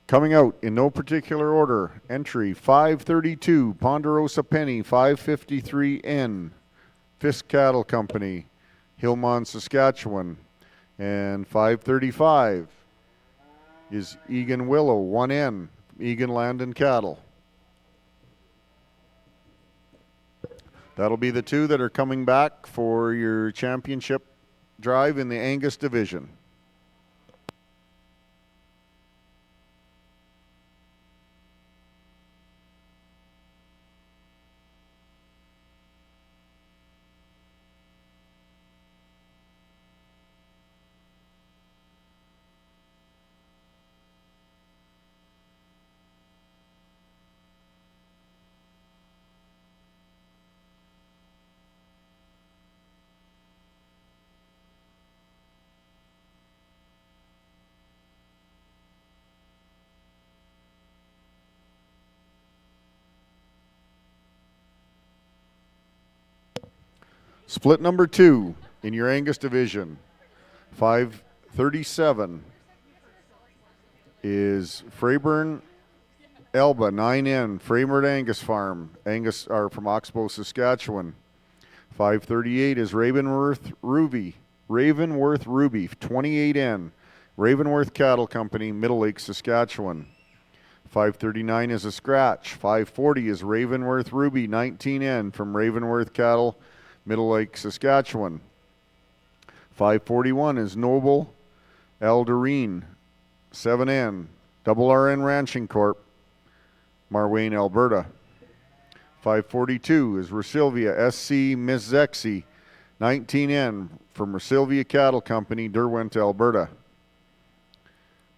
Coming out in no particular order, entry 532, Ponderosa Penny, 553N, Fisk Cattle Company, Hillmont, Saskatchewan. And 535 is Egan Willow, 1N, Egan Land and Cattle. That'll be the two that are coming back for your championship drive in the Angus division. Split number 2 in your Angus division, 537 is Freyburn Elba, 9N, Framer Angus Farm. Angus are from Oxbow, Saskatchewan. 538 is Ravenworth Ruby, 28N, Ravenworth Cattle Company, Middle Lake, Saskatchewan. 539 is a scratch. 540 is Ravenworth Ruby, 19N, from Ravenworth Cattle, Middle Lake, Saskatchewan. 541 is Noble Eldarine, 7N, Double RN Ranching Corp, Marwayne, Alberta. 542 is Rosilvia SC Mizexi, 19N, from Rosilvia Cattle Company, Derwent, Alberta.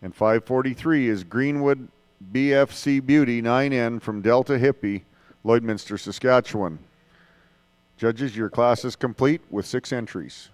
And 543 is Greenwood BFC Beauty, 9N, from Delta Hippie, Lloydminster, Saskatchewan. Judges, your class is complete with 6 entries.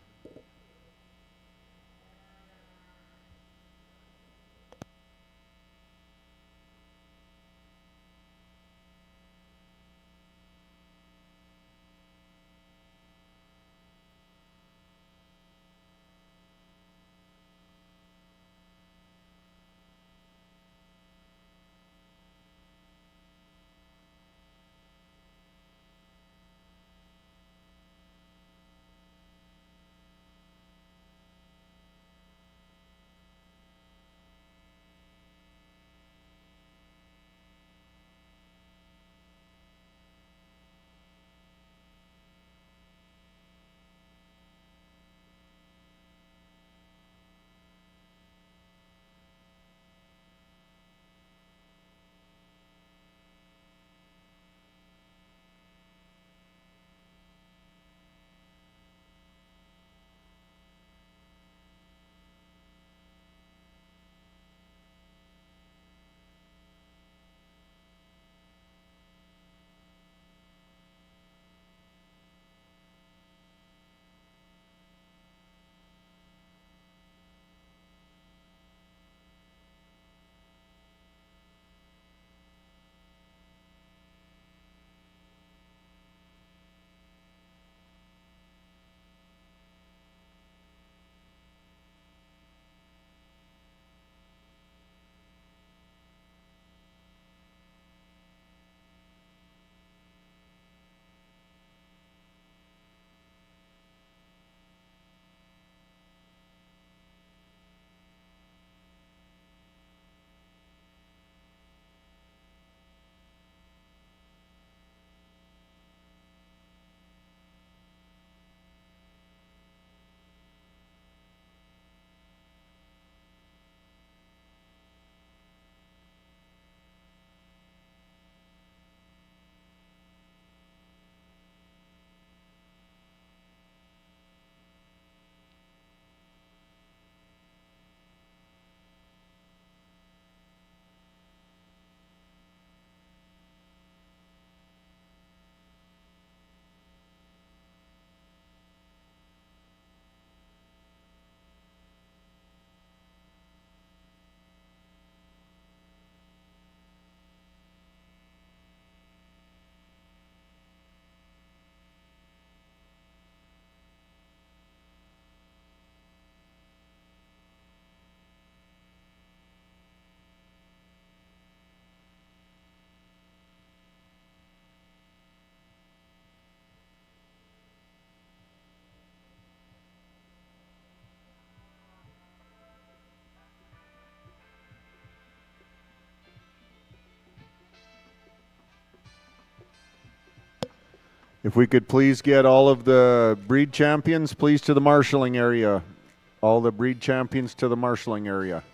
If we could please get all of the breed champions, please, to the marshalling area. All the breed champions to the marshalling area.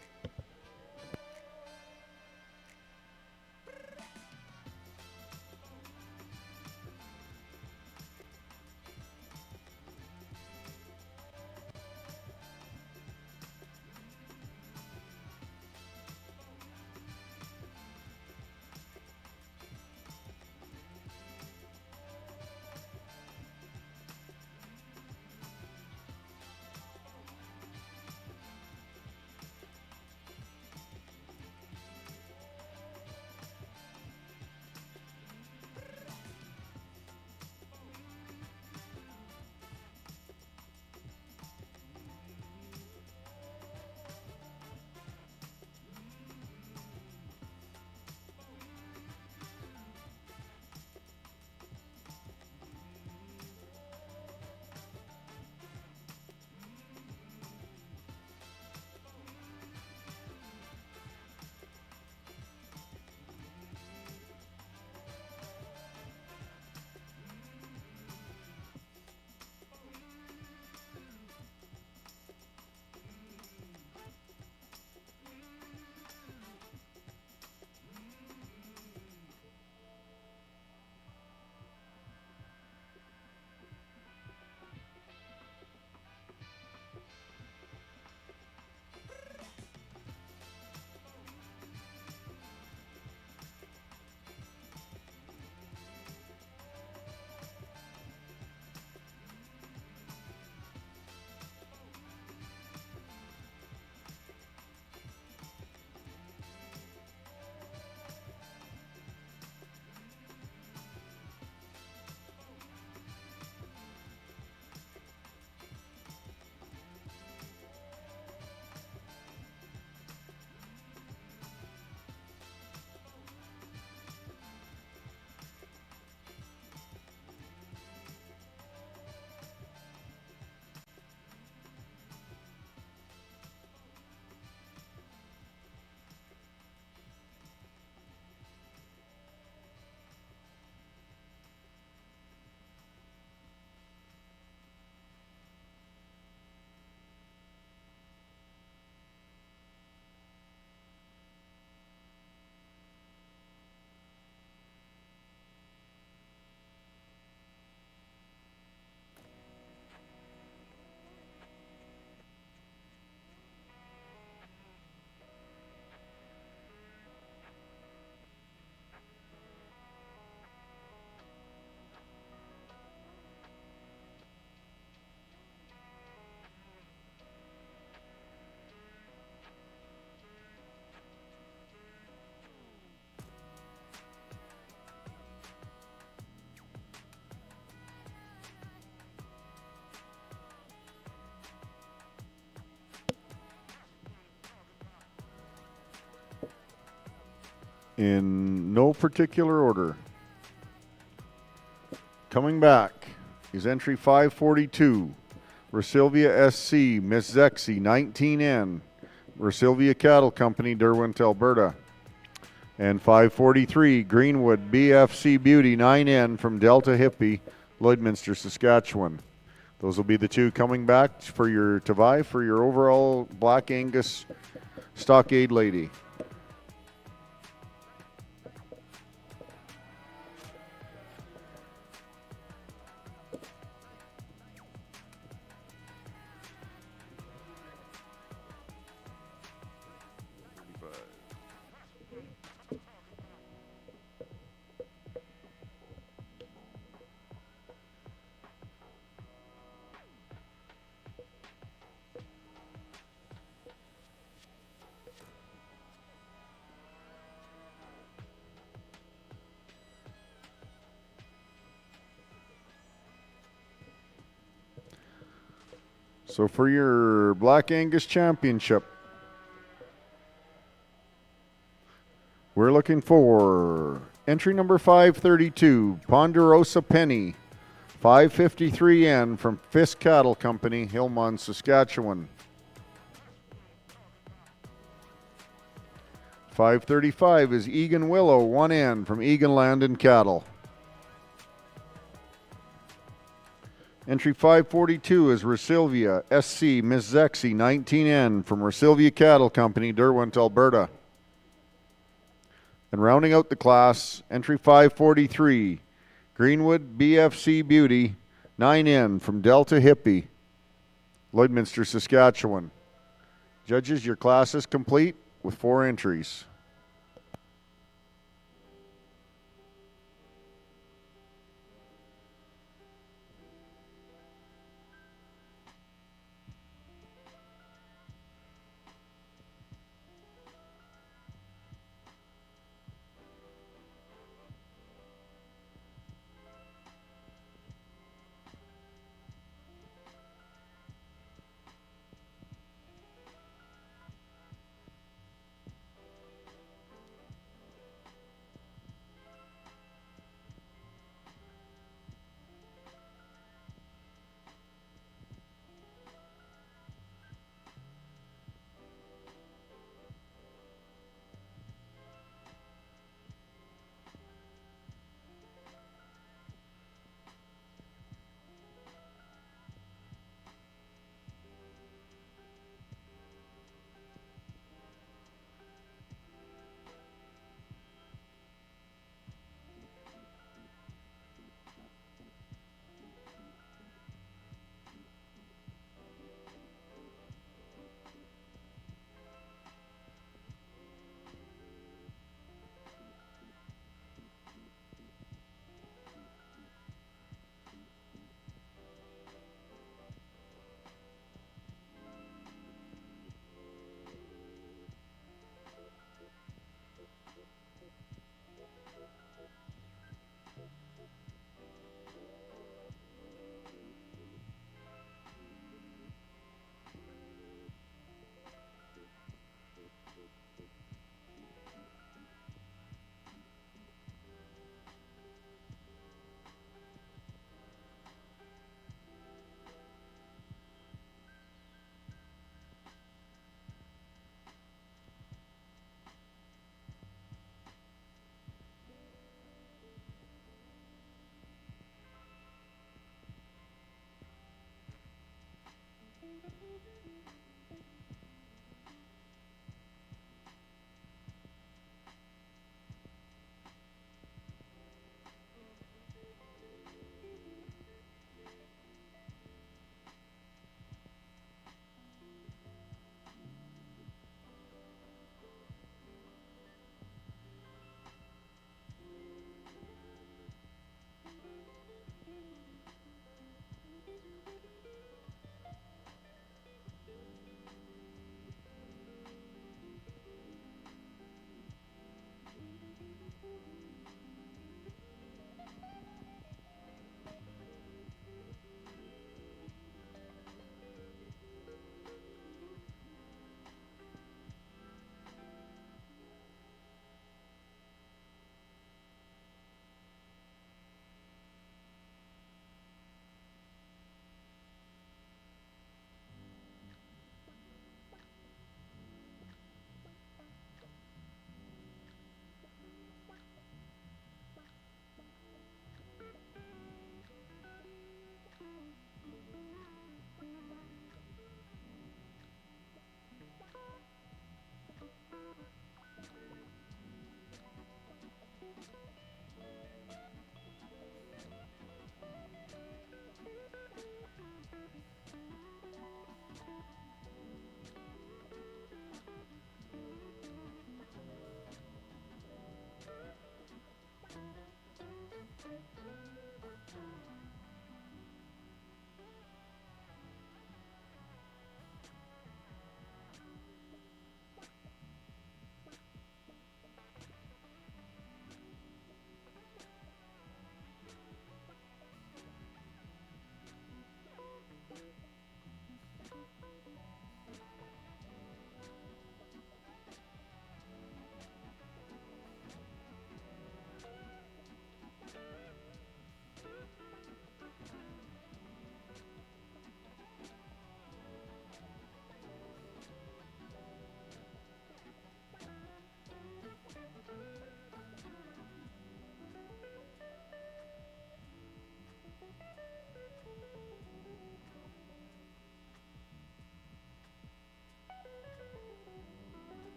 In no particular order. Coming back is entry 542, Rosilvia SC, Miss Zexi, 19N, Rosilvia Cattle Company, Derwent, Alberta. And 543, Greenwood BFC Beauty, 9N from Delta Hippie, Lloydminster, Saskatchewan. Those will be the two coming back for your to vie for your overall Black Angus Stockade Lady. So for your Black Angus Championship, we're looking for entry number 532, Ponderosa Penny, 553N from Fisk Cattle Company, Hillmont, Saskatchewan. 535 is Egan Willow, 1N from Egan Land and Cattle. Entry 542 is Resilvia SC Miss Zexi 19N from Resilvia Cattle Company, Derwent, Alberta. And rounding out the class, entry 543, Greenwood BFC Beauty 9N from Delta Hippie, Lloydminster, Saskatchewan. Judges, your class is complete with 4 entries.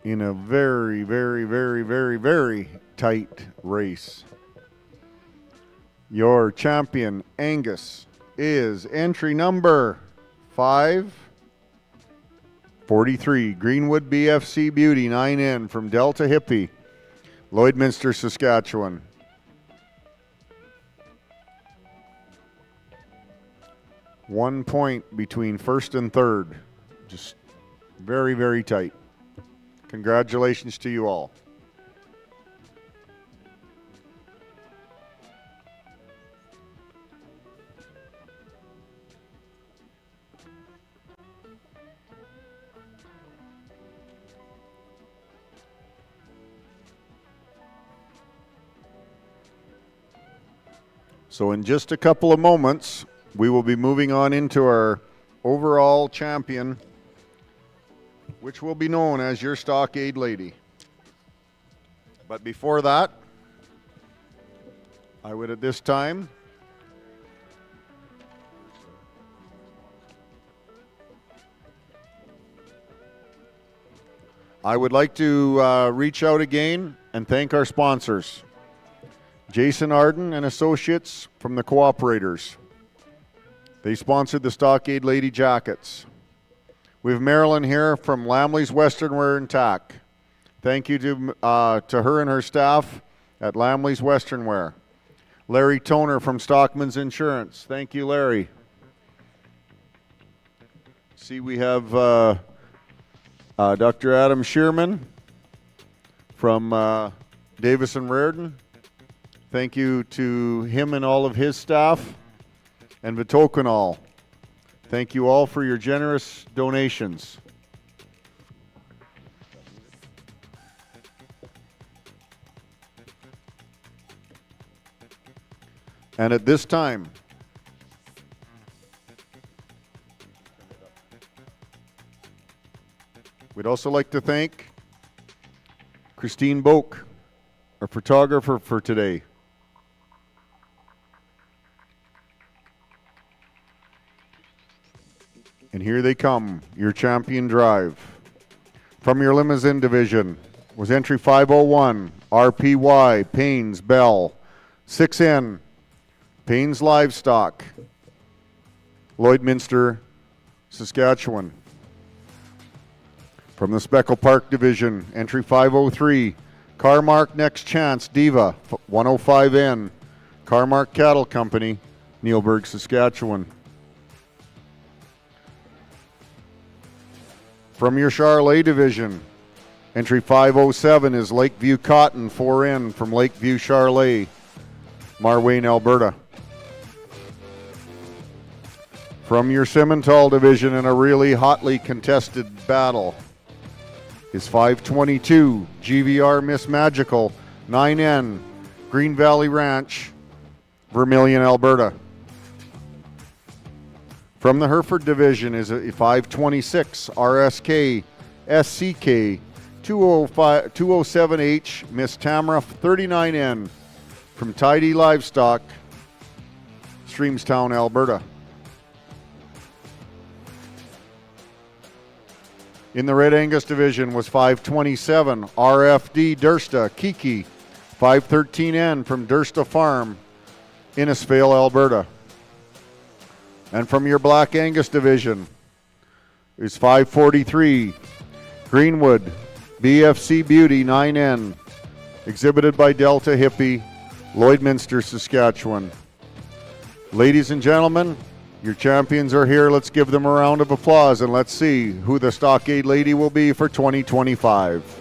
in a very, very, very, very, very tight race. Your champion, Angus, is entry number 543, Greenwood BFC Beauty 9N from Delta Hippie, Lloydminster, Saskatchewan. One point between first and third. Just very, very tight. Congratulations to you all. So in just a couple of moments, we will be moving on into our overall champion, which will be known as your Stockade Lady. But before that, I would at this time like to reach out again and thank our sponsors. Jason Arden and Associates from the Cooperators. They sponsored the Stockade Lady Jackets. We have Marilyn here from Lamley's Western Wear and Tack. Thank you to her and her staff at Lamley's Western Wear. Larry Toner from Stockman's Insurance. Thank you, Larry. See, we have Dr. Adam Shearman from Davis and Raritan. Thank you to him and all of his staff. And Vitoconol. Thank you all for your generous donations. And at this time, we'd also like to thank Christine Boak, our photographer for today. And here they come, your champion drive. From your limousine division was entry 501, RPY, Paynes Bell. 6N, Paynes Livestock, Lloydminster, Saskatchewan. From the Speckle Park division, entry 503, Carmark Next Chance, Diva, 105N, Carmark Cattle Company, Neilburg, Saskatchewan. From your Charolais division, entry 507 is Lakeview Cotton 4N from Lakeview Charolais, Marwayne, Alberta. From your Simmental division in a really hotly contested battle is 522 GVR Miss Magical 9N Green Valley Ranch, Vermilion, Alberta. From the Hereford division is a 526 RSK SCK 207H Miss Tamara 39N from Tidy Livestock, Streamstown, Alberta. In the Red Angus division was 527 RFD Dursta Kiki 513N from Dursta Farm, Innisfail, Alberta. And from your Black Angus division is 543 Greenwood BFC Beauty 9N, exhibited by Delta Hippie, Lloydminster, Saskatchewan. Ladies and gentlemen, your champions are here. Let's give them a round of applause and let's see who the Stockade Lady will be for 2025.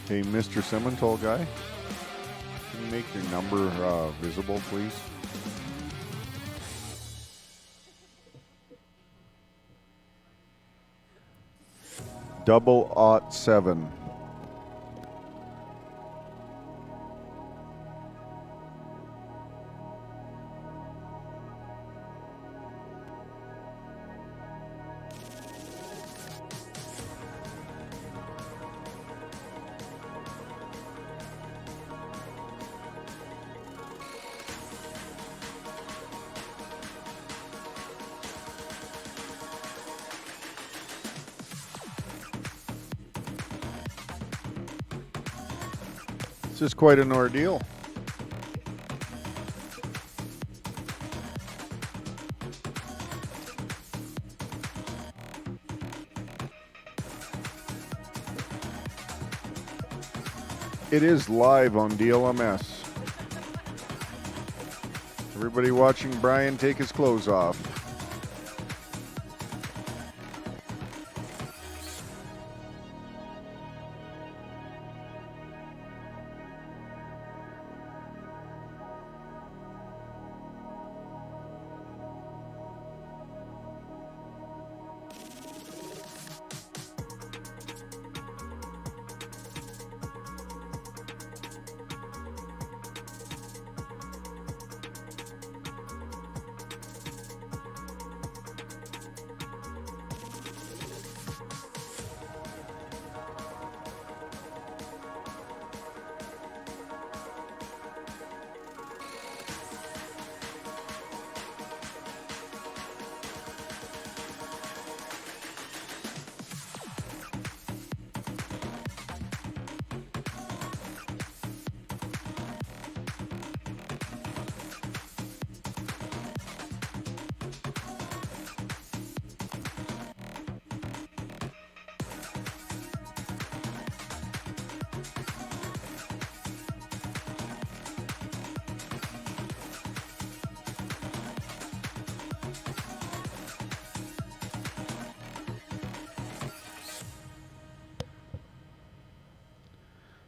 Hey, Mr. Simmental guy, can you make your number visible, please? Double aught 7. This is quite an ordeal. It is live on DLMS. Everybody watching Brian take his clothes off.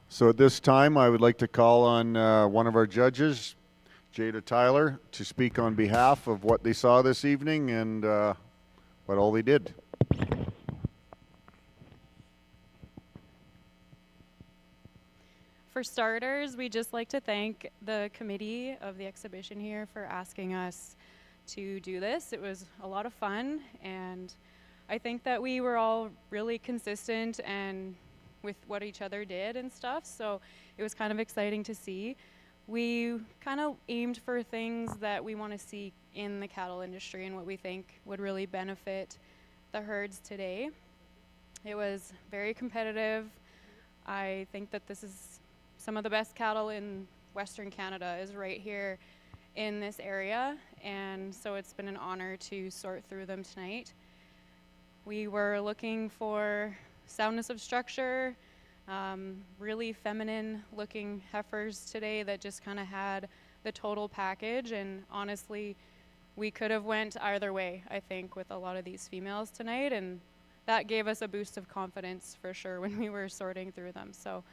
So at this time, I would like to call on one of our judges, Jada Tyler, to speak on behalf of what they saw this evening and what all they did. For starters, we'd just like to thank the committee of the exhibition here for asking us to do this. It was a lot of fun, and I think that we were all really consistent and with what each other did and stuff, so it was kind of exciting to see. We kind of aimed for things that we want to see in the cattle industry and what we think would really benefit the herds today. It was very competitive. I think that this is some of the best cattle in Western Canada is right here in this area, and so it's been an honor to sort through them tonight. We were looking for soundness of structure, really feminine looking heifers today that just kind of had the total package, and honestly we could have went either way, I think, with a lot of these females tonight, and that gave us a boost of confidence for sure when we were sorting through them. So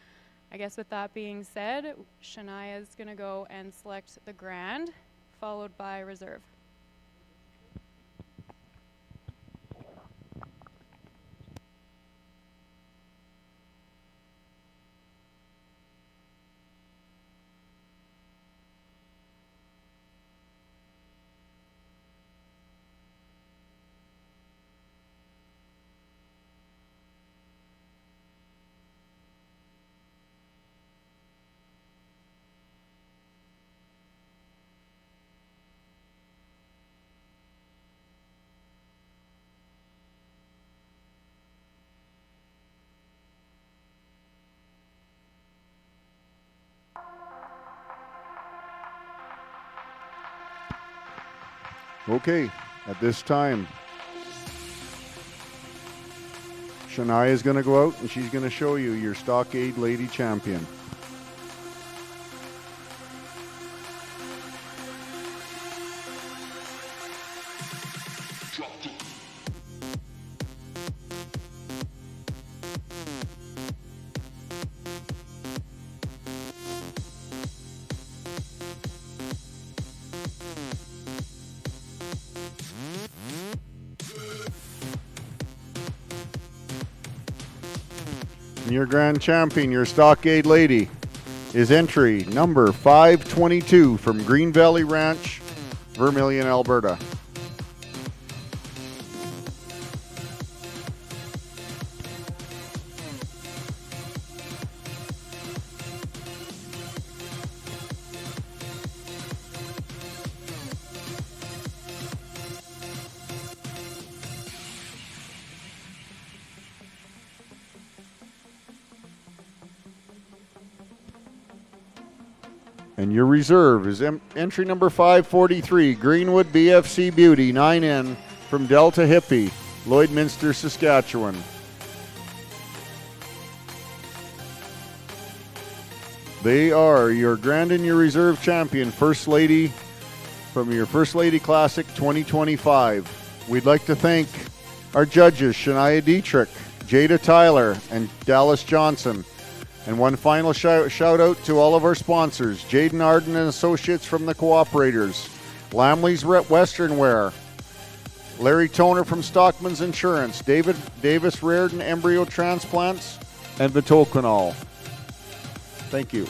I guess with that being said, Shania is going to go and select the Grand, followed by Reserve. Okay, at this time, Shania is going to go out and she's going to show you your Stockade Lady Champion. your grand champion, your Stockade lady, is entry number 522 from Green Valley Ranch, Vermilion, Alberta. And your reserve is entry number 543, Greenwood BFC Beauty, 9N, from Delta Hippie, Lloydminster, Saskatchewan. They are your grand and your reserve champion, First Lady, from your First Lady Classic 2025. We'd like to thank our judges, Shania Dietrich, Jada Tyler, and Dallas Johnson. And one final shout out to all of our sponsors, Jaden Arden and Associates from the Cooperators, Lamley's Western Wear, Larry Toner from Stockman's Insurance, Davis Reardon Embryo Transplants, and the Tokenol. Thank you.